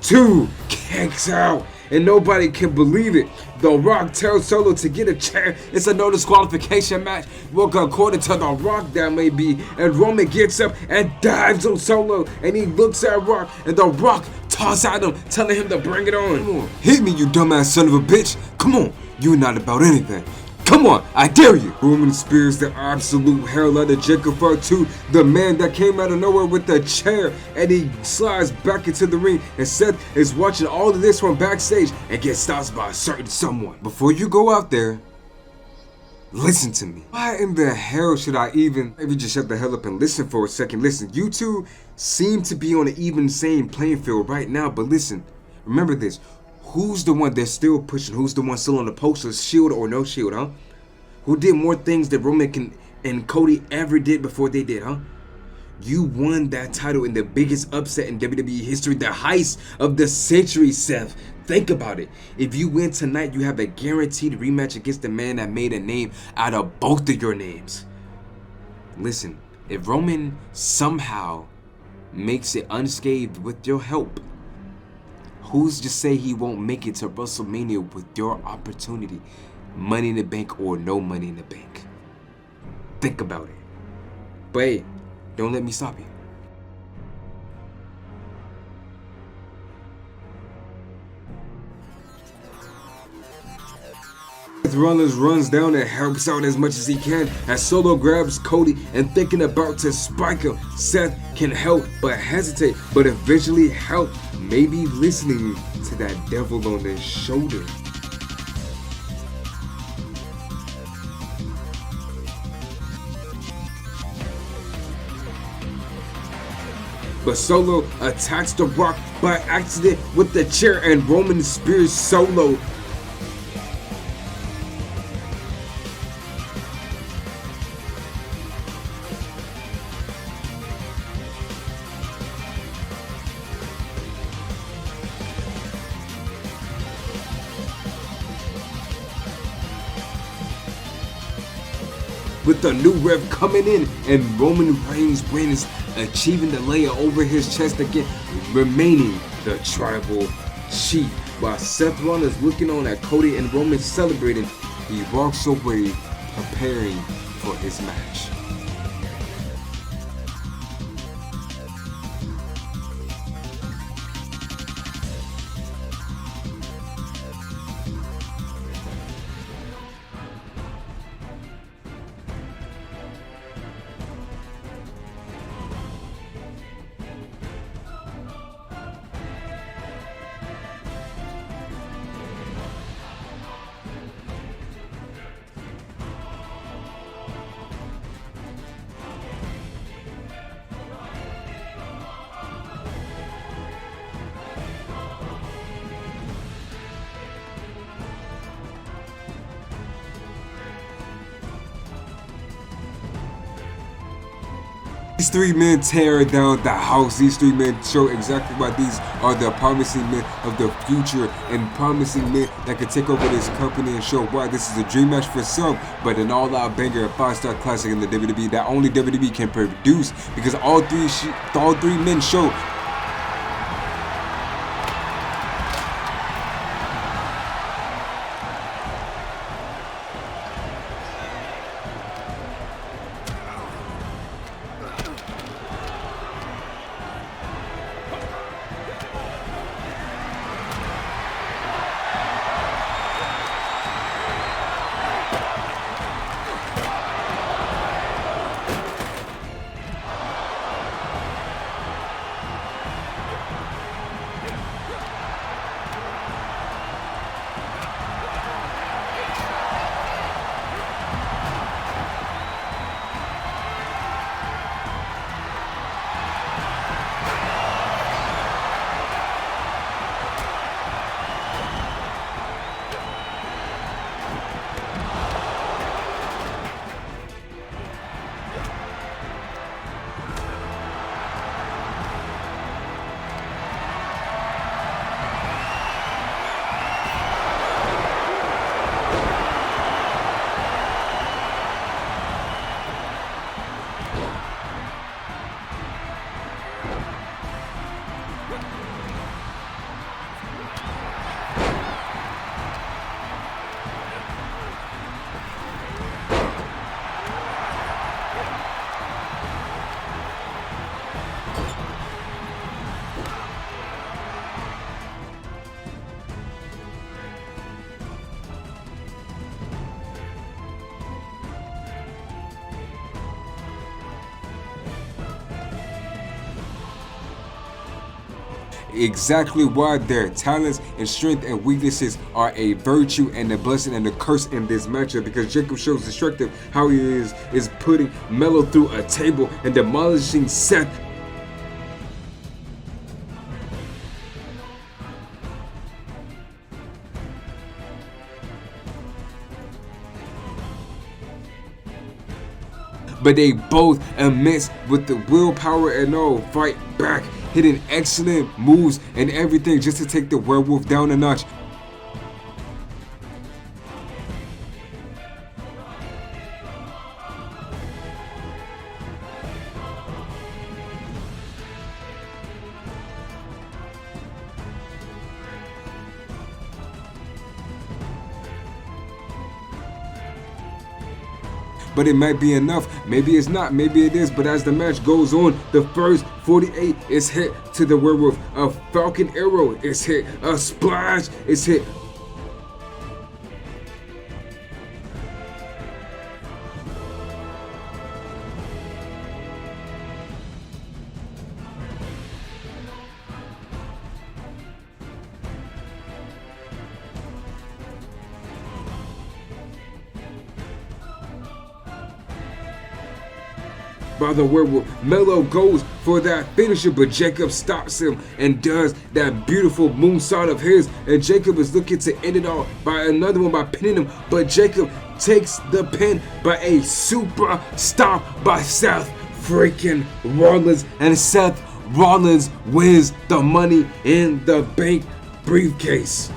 2, kicks out. And nobody can believe it. The Rock tells Solo to get a chair. It's a no disqualification match. Well, according to The Rock, that may be. And Roman gets up and dives on Solo. And he looks at Rock. And The Rock tosses at him, telling him to bring it on. Come on. Hit me, you dumbass son of a bitch. Come on. You're not about anything. Come on, I dare you! Roman spears the absolute hell out of Jacob to the man that came out of nowhere with the chair, and he slides back into the ring, and Seth is watching all of this from backstage and gets stopped by a certain someone. Before you go out there, listen to me. Why in the hell should I even... Maybe just shut the hell up and listen for a second. Listen, you two seem to be on an even same playing field right now, but listen, remember this. Who's the one that's still pushing? Who's the one still on the posters, shield or no shield, huh? Who did more things than Roman and Cody ever did before they did, huh? You won that title in the biggest upset in WWE history, the heist of the century, Seth. Think about it. If you win tonight, you have a guaranteed rematch against the man that made a name out of both of your names. Listen, if Roman somehow makes it unscathed with your help, who's to say he won't make it to WrestleMania with your opportunity? Money in the Bank or no Money in the Bank. Think about it. But hey, don't let me stop you. Rollins runs down and helps out as much as he can as Solo grabs Cody and thinking about to spike him. Seth can help but hesitate, but eventually help, maybe listening to that devil on his shoulder. But Solo attacks The Rock by accident with the chair, and Roman spears Solo. With the new rev coming in, and Roman Reigns wins, achieving the layer over his chest again, remaining the tribal chief. While Seth Rollins looking on at Cody and Roman celebrating, he walks away preparing for his match. These three men tear down the house. These three men show exactly why these are the promising men of the future and promising men that could take over this company and show why this is a dream match for some, but an all-out banger and 5-star classic in the WWE that only WWE can produce, because all three men show exactly why their talents and strength and weaknesses are a virtue and a blessing and a curse in this matchup, because Jacob shows destructive how he is putting Melo through a table and demolishing Seth. But they both immense with the willpower and all fight back, hitting excellent moves and everything just to take the werewolf down a notch. But it might be enough, maybe it's not, maybe it is. But as the match goes on, the first 48 is hit to the werewolf, a falcon arrow is hit, a splash is hit. By the werewolf, Melo goes for that finisher, but Jacob stops him and does that beautiful moonsault of his, and Jacob is looking to end it all by another one by pinning him, but Jacob takes the pin by a super stop by Seth freaking Rollins, and Seth Rollins wins the Money in the Bank briefcase.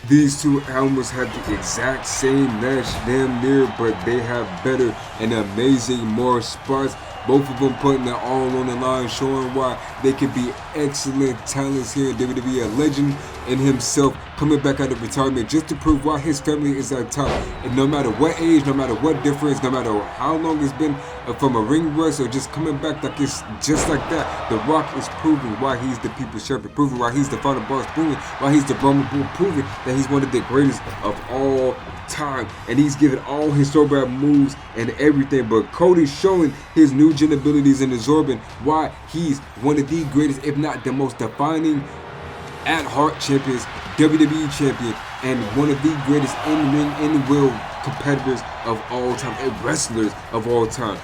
These two almost have the exact same match, damn near, but they have better and amazing more spots. Both of them putting it all on the line, showing why they could be excellent talents here in WWE. A legend in himself, coming back out of retirement just to prove why his family is at top. And no matter what age, no matter what difference, no matter how long it's been from a ring rust or just coming back like it's just like that, The Rock is proving why he's the people's champion, proving why he's the final boss, proving why he's the Brahma Bull, proving that he's one of the greatest of all time, and he's giving all his throwback moves and everything. But Cody's showing his new gen abilities and absorbing why he's one of the greatest, if not the most defining at heart champions, WWE champion, and one of the greatest in-ring, in-will competitors of all time and wrestlers of all time.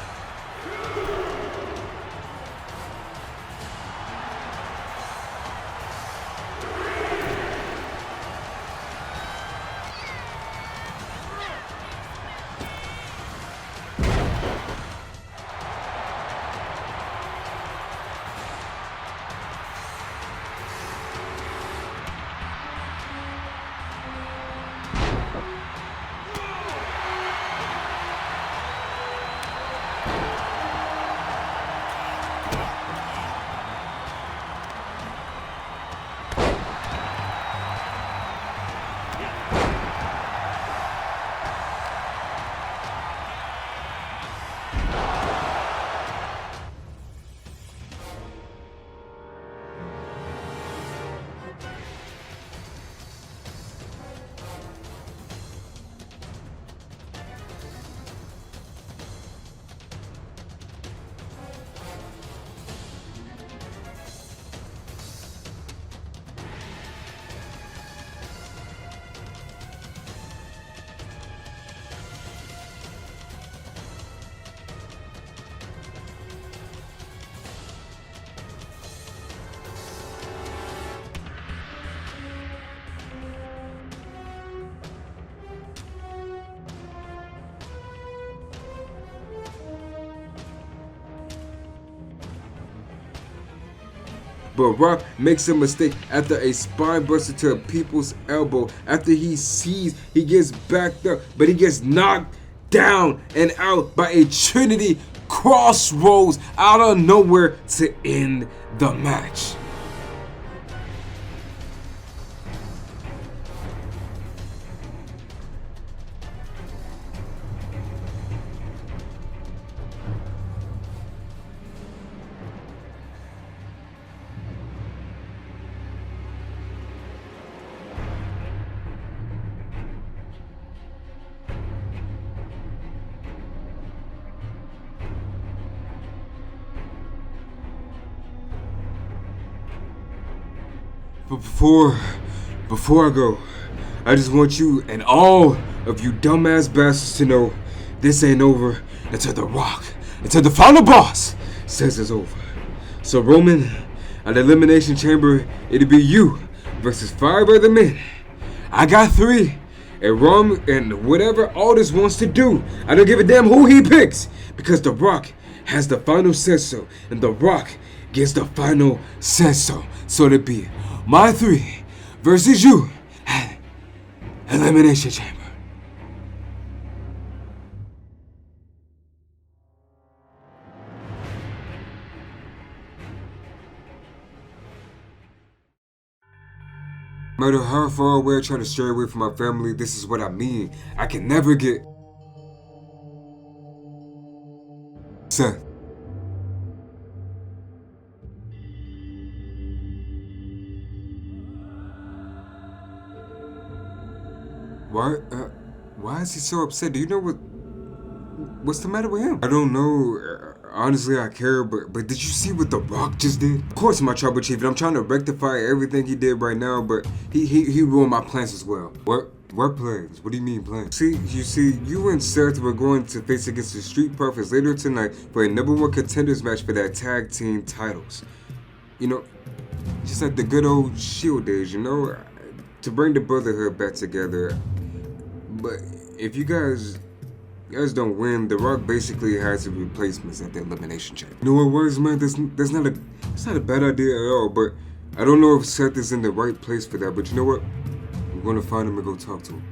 but Rock makes a mistake after a spine buster to a people's elbow. After he sees, he gets backed up, but he gets knocked down and out by a Trinity crossroads out of nowhere to end the match. But before I go, I just want you and all of you dumbass bastards to know this ain't over until The Rock, until the final boss says it's over. So Roman, at the Elimination Chamber, it'll be you versus 5 other men. I got 3. And Rum and whatever Aldis wants to do, I don't give a damn who he picks, because The Rock has the final say so, and The Rock gets the final say so. So it'll be my 3 versus you at Elimination Chamber. No matter how far away I try to stray away from my family, this is what I mean. I can never get Seth. Why is he so upset? Do you know what's the matter with him? I don't know. Honestly, I care, but did you see what The Rock just did? Of course, my tribal chief, and I'm trying to rectify everything he did right now, but he ruined my plans as well. What plans? What do you mean plans? You and Seth were going to face against the Street Profits later tonight for a #1 contenders match for that tag team titles. You know, just like the good old Shield days, you know, to bring the Brotherhood back together. But if you guys don't win, The Rock basically has replacements at the Elimination Chamber. You know what worries, man? That's not a bad idea at all, but I don't know if Seth is in the right place for that. But you know what? I'm gonna find him and go talk to him.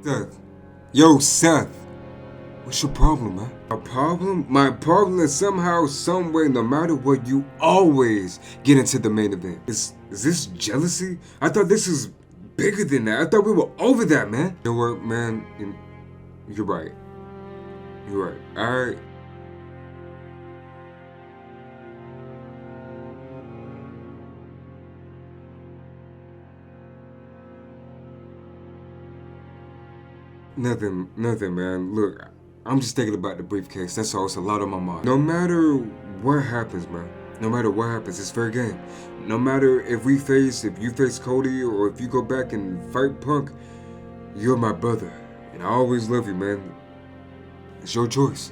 Seth. Yo, Seth. What's your problem, man? My problem is somehow, someway, no matter what, you always get into the main event. Is this jealousy? I thought this was bigger than that. I thought we were over that, man. You know what, man? You're right. You're right. Nothing, man. Look, I'm just thinking about the briefcase. That's all. It's a lot on my mind. No matter what happens, man. No matter what happens, it's fair game. No matter if you face Cody, or if you go back and fight Punk, you're my brother. And I always love you, man. It's your choice.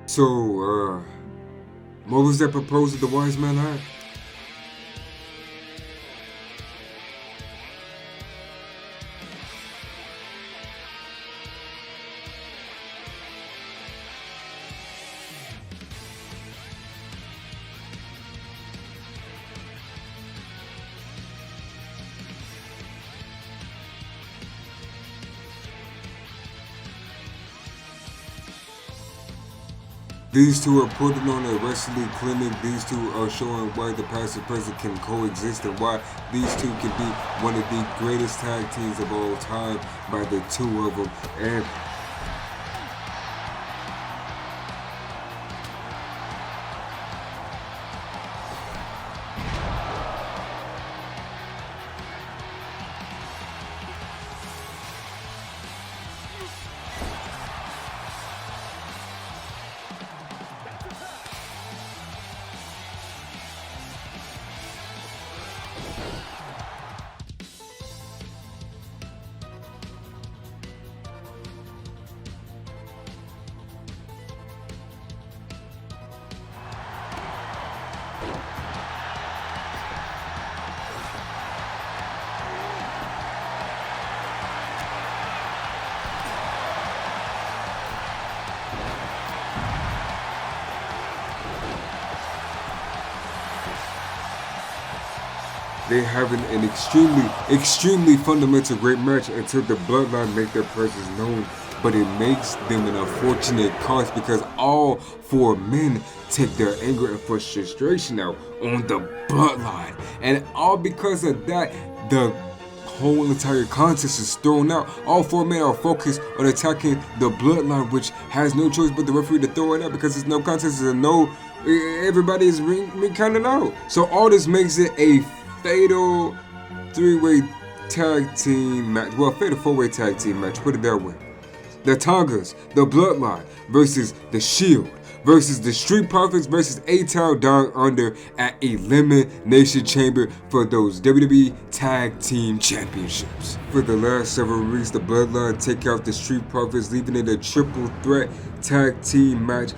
So, what was that proposal the wise man had? These two are putting on a wrestling clinic. These two are showing why the past and present can coexist, and why these two can be one of the greatest tag teams of all time by the two of them. And they having an extremely fundamental great match until the Bloodline make their presence known. But it makes them an unfortunate cost because all 4 men take their anger and frustration out on the Bloodline. And all because of that, the whole entire contest is thrown out. All 4 men are focused on attacking the Bloodline, which has no choice but the referee to throw it out because it's no contest, it's a no, everybody is counted out. So all this makes it a fatal 3-way tag team match. Well, fatal 4-way tag team match, put it that way. The Tongas, the Bloodline versus the Shield versus the Street Profits versus A-Town Down Under at Elimination Chamber for those WWE Tag Team Championships. For the last several weeks, the Bloodline take out the Street Profits, leaving it a triple threat tag team match.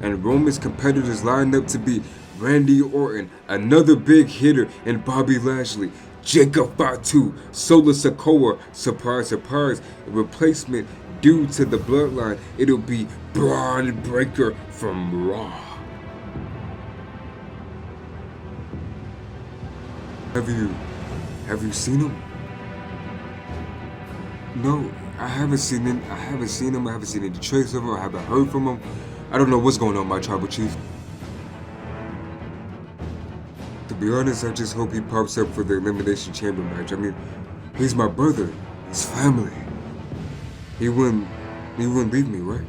And Roman's competitors lined up to be Randy Orton, another big hitter, and Bobby Lashley, Jacob Fatu, Solo Sikoa, surprise, surprise, replacement due to the Bloodline. It'll be Braun Breaker from Raw. Have you seen him? No, I haven't seen him. I haven't seen any trace of him. I haven't heard from him. I don't know what's going on, my tribal chief. To be honest, I just hope he pops up for the Elimination Chamber match. I mean, he's my brother. He's family. He wouldn't leave me, right?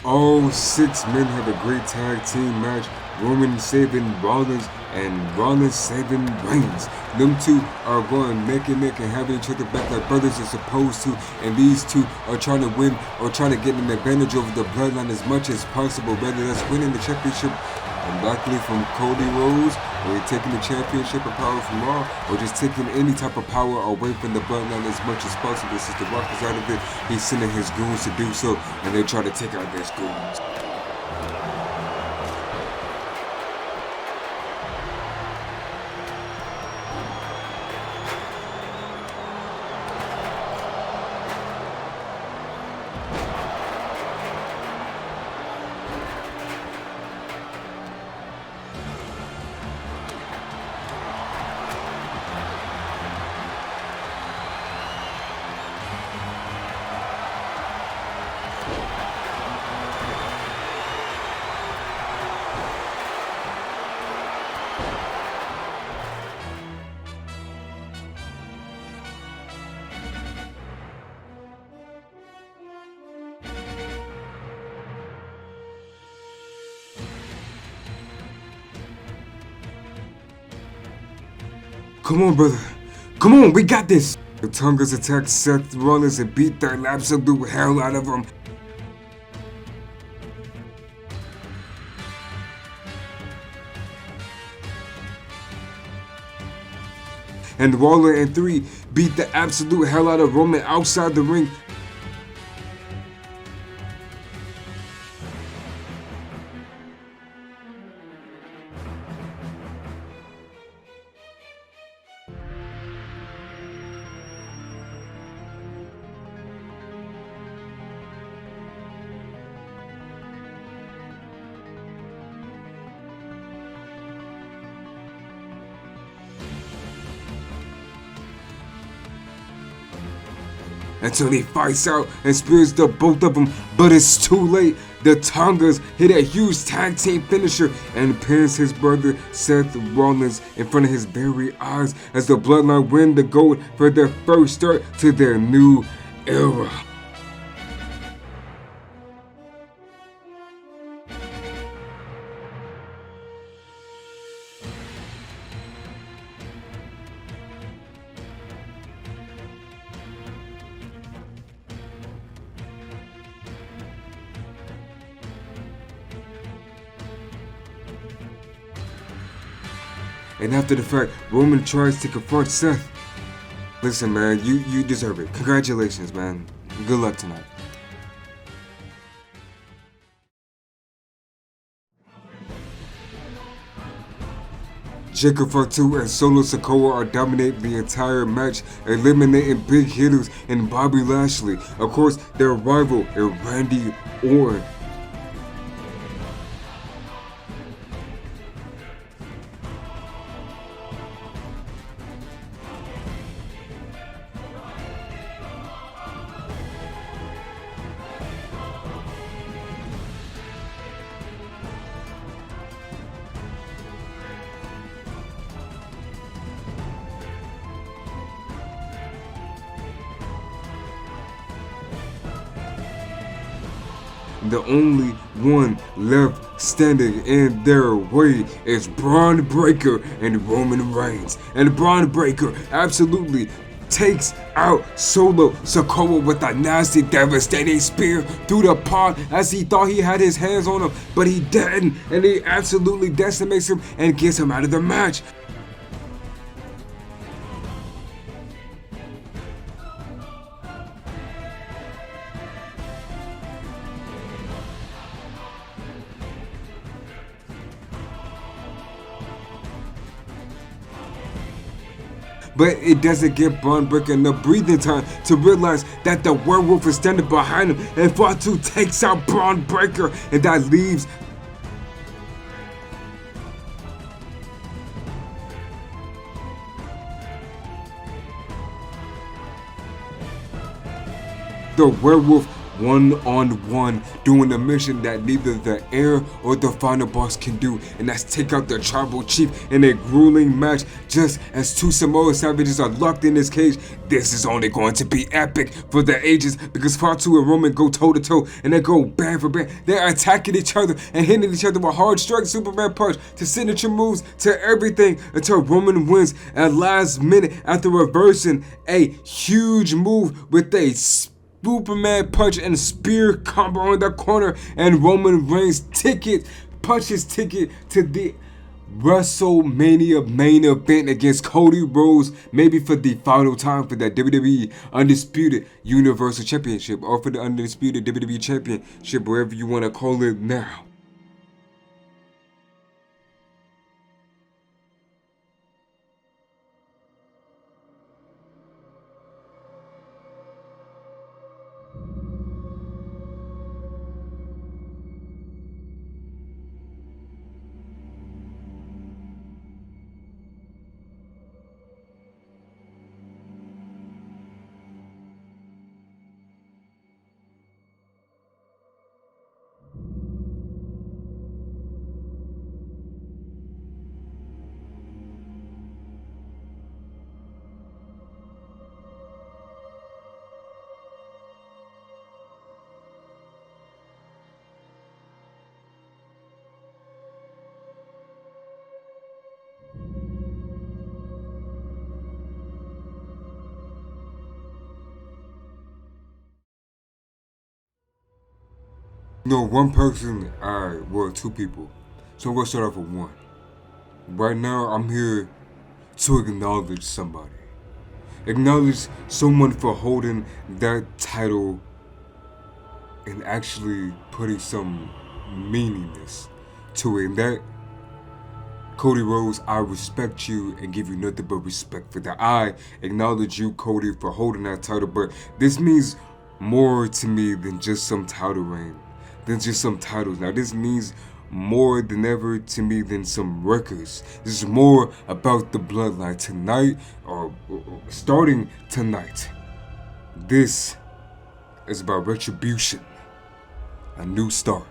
All 6 men have a great tag team match. Roman saving Rollins and Rollins saving Reigns. Them 2 are going neck and neck and having each other back like brothers are supposed to. And these 2 are trying to win or trying to get an advantage over the Bloodline as much as possible. Whether that's winning the championship luckily from Cody Rhodes, or taking the championship of power from Raw, or just taking any type of power away from the Bloodline as much as possible. Since The Rock is out of it, he's sending his goons to do so, and they try to take out their goons. Come on, brother. Come on, we got this. The Tongas attacked Seth Rollins and beat the absolute hell out of him. And Waller and 3 beat the absolute hell out of Roman outside the ring. Until he fights out and spears the both of them, but it's too late. The Tongas hit a huge tag team finisher and pins his brother Seth Rollins in front of his very eyes as the Bloodline win the gold for their first start to their new era. And after the fact, Roman tries to confront Seth. Listen, man, you deserve it. Congratulations, man. Good luck tonight. Jacob Fatu and Solo Sikoa are dominating the entire match, eliminating big hitters and Bobby Lashley. Of course, their rival is Randy Orton. The only one left standing in their way is Braun Breaker and Roman Reigns. And Braun Breaker absolutely takes out Solo Sikoa with a nasty, devastating spear through the pod as he thought he had his hands on him, but he didn't, and he absolutely decimates him and gets him out of the match. But it doesn't give Braun Breaker enough breathing time to realize that the werewolf is standing behind him, and Fatu takes out Braun Breaker, and that leaves the werewolf one-on-one doing a mission that neither the heir or the final boss can do, and that's take out the tribal chief in a grueling match. Just as two Samoa savages are locked in this cage, this is only going to be epic for the ages because Fatu and Roman go toe-to-toe and they go band for band. They're attacking each other and hitting each other with hard strike Superman punch to signature moves to everything until Roman wins at last minute after reversing a huge move with a Superman punch and spear combo in the corner, and Roman Reigns punch his ticket to the WrestleMania main event against Cody Rhodes, maybe for the final time for that WWE Undisputed Universal Championship, or for the Undisputed WWE Championship, wherever you want to call it now. No, one person, well, two people. So I'm gonna start off with one. Right now, I'm here to acknowledge somebody. Acknowledge someone for holding that title and actually putting some meaningness to it. And that, Cody Rhodes, I respect you and give you nothing but respect for that. I acknowledge you, Cody, for holding that title, but this means more to me than just some title reign. Than just some titles. Now this means more than ever to me than some records. This is more about the bloodline tonight, or starting tonight. This is about retribution. a new start.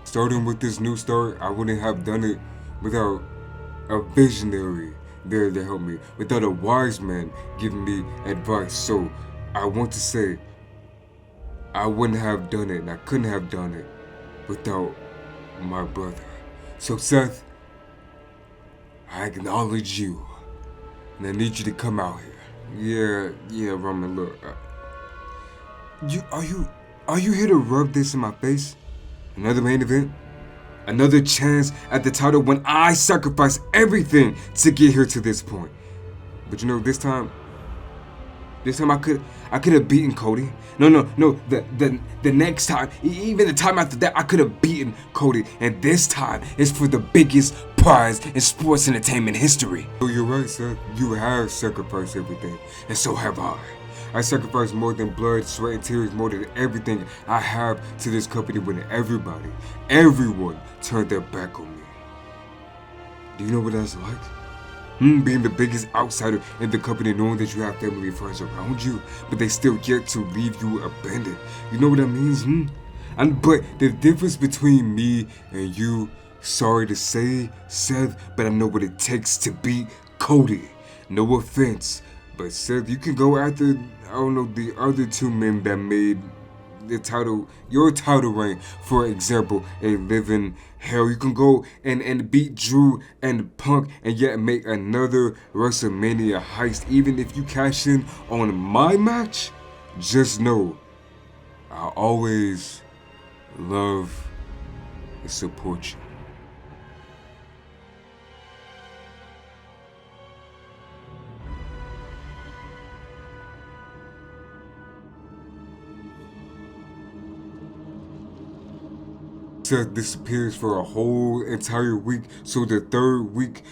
Starting with this new start, I wouldn't have done it without a visionary there to help me, without a wise man giving me advice. So I want to say I wouldn't have done it, and I couldn't have done it without my brother. So Seth, I acknowledge you, and I need you to come out here. Yeah, Roman. Look, are you here to rub this in my face? Another main event? Another chance at the title when I sacrificed everything to get here to this point. But you know, this time I could have beaten Cody. No. The next time, even the time after that, I could have beaten Cody. And this time is for the biggest prize in sports entertainment history. Oh, you're right, Seth. You have sacrificed everything, and so have I. I sacrificed more than blood, sweat, and tears, more than everything I have to this company when everyone turned their back on me. Do you know what that's like? Being the biggest outsider in the company, knowing that you have family and friends around you, but they still get to leave you abandoned. You know what that means? But the difference between me and you, sorry to say, Seth, but I know what it takes to beat Cody. No offense, but Seth, you can go after, I don't know, the other two men that made your title reign, for example, a living hell. You can go and beat Drew and Punk and yet make another WrestleMania heist. Even if you cash in on my match, just know I always love and support you. Seth disappears for a whole entire week, so the third week,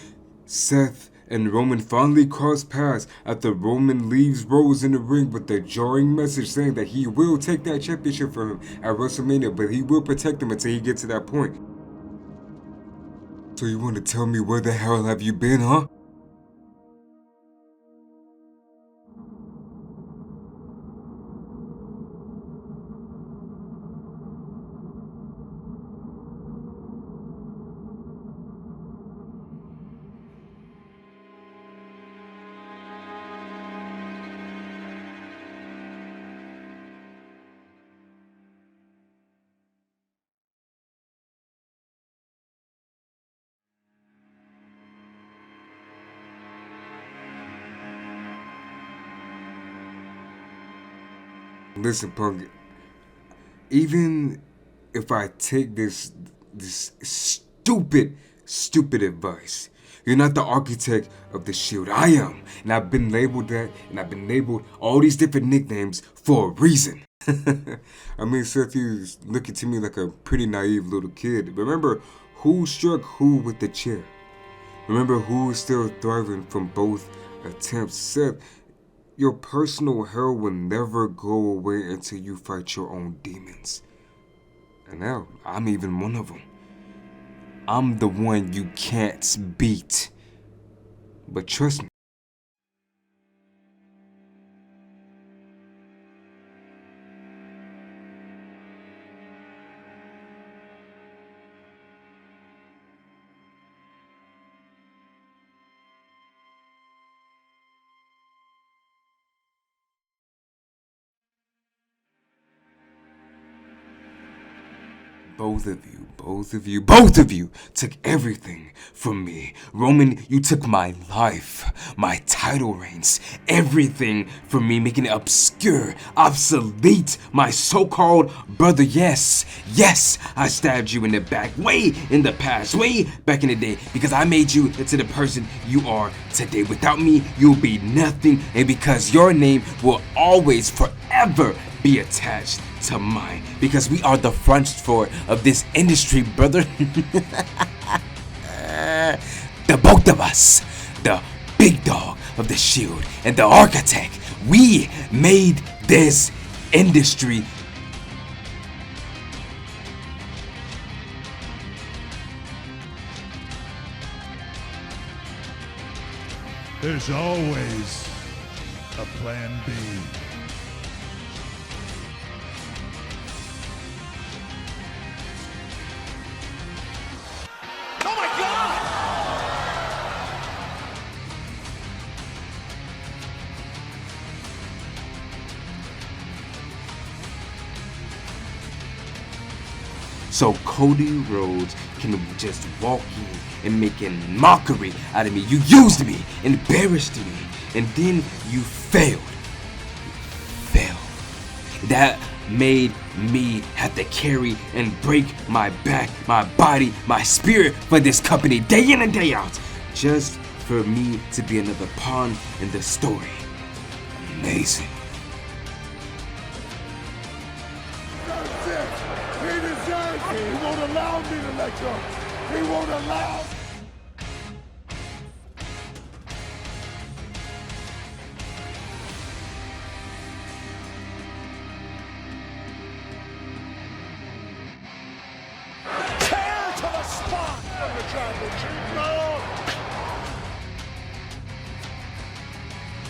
Seth and Roman finally cross paths after Roman leaves Rose in the ring with a jarring message saying that he will take that championship from him at WrestleMania, but he will protect him until he gets to that point. So you want to tell me where the hell have you been, huh? Listen, Punk, even if I take this stupid advice, you're not the architect of the Shield. I am, and I've been labeled that, and I've been labeled all these different nicknames for a reason. I mean, Seth, you're looking to me like a pretty naive little kid. Remember who struck who with the chair? Remember who is still thriving from both attempts? Seth, your personal hell will never go away until you fight your own demons. And now, I'm even one of them. I'm the one you can't beat. But trust me. Both of you took everything from me. Roman, you took my life, my title reigns, everything from me, making it obscure, obsolete, my so-called brother. Yes, I stabbed you in the back, way in the past, way back in the day, because I made you into the person you are today. Without me, you'll be nothing, and because your name will always, forever be attached to mine, because we are the front foot of this industry, brother. The both of us, the big dog of the Shield and the architect, we made this industry. There's always a plan B. so Cody Rhodes can just walk in and make a mockery out of me. You used me, embarrassed me, and then you failed. That made me have to carry and break my back, my body, my spirit for this company day in and day out, just for me to be another pawn in the story. Amazing. That's it. He deserves it. He won't allow me to let go. He won't allow. Tear to the spot from the championship. No.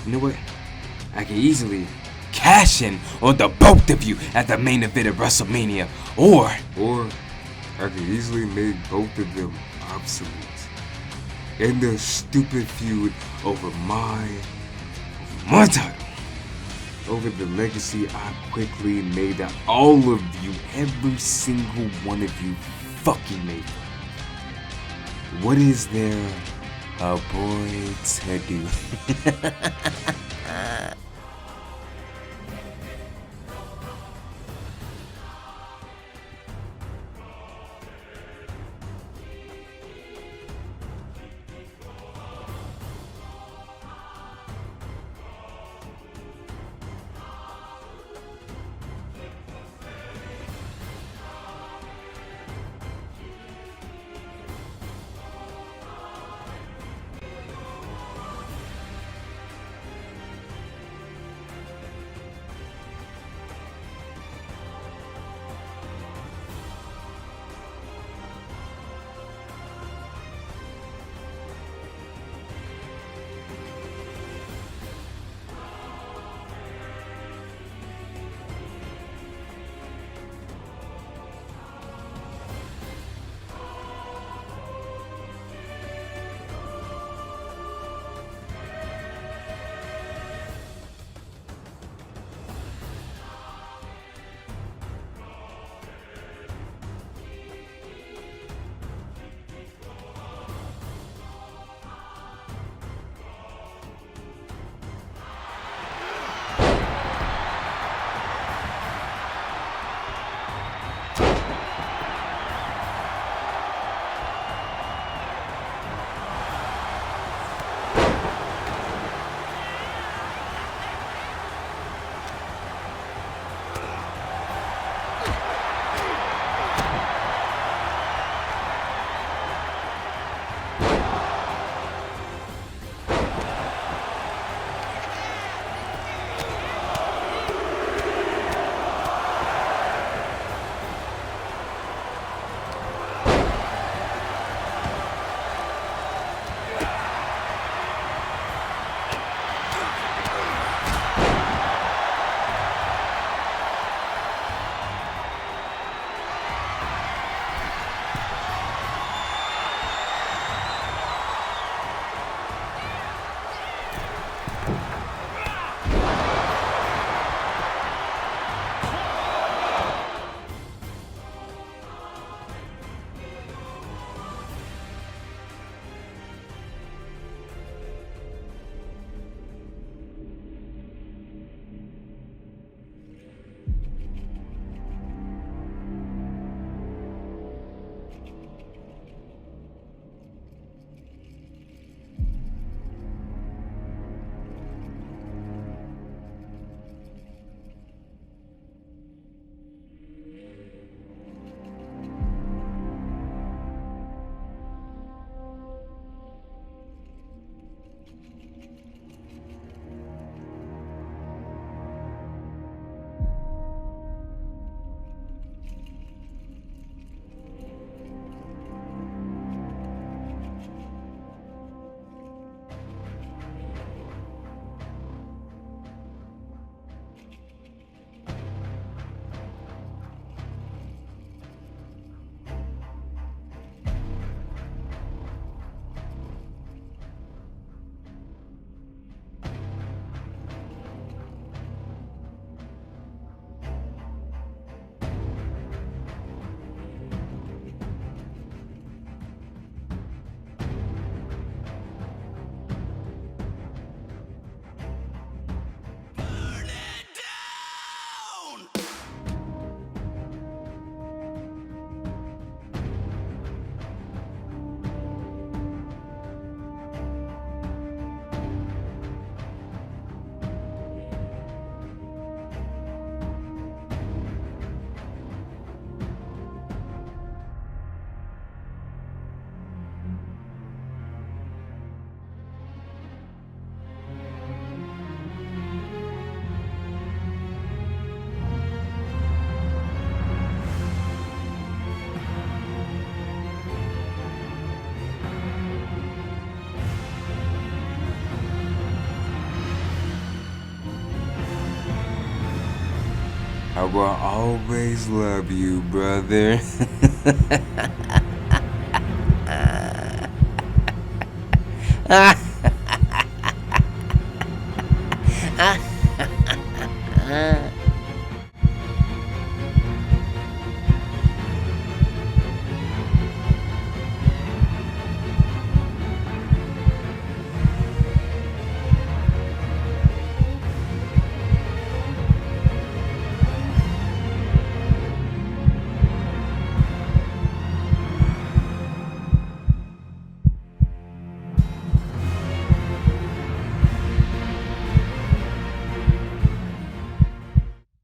You know what? I can easily cash in on the both of you at the main event of WrestleMania, or I could easily make both of them obsolete. And the stupid feud over my title, over the legacy I quickly made that all of you, every single one of you, fucking made fun. What is there a boy to do? I will always love you, brother.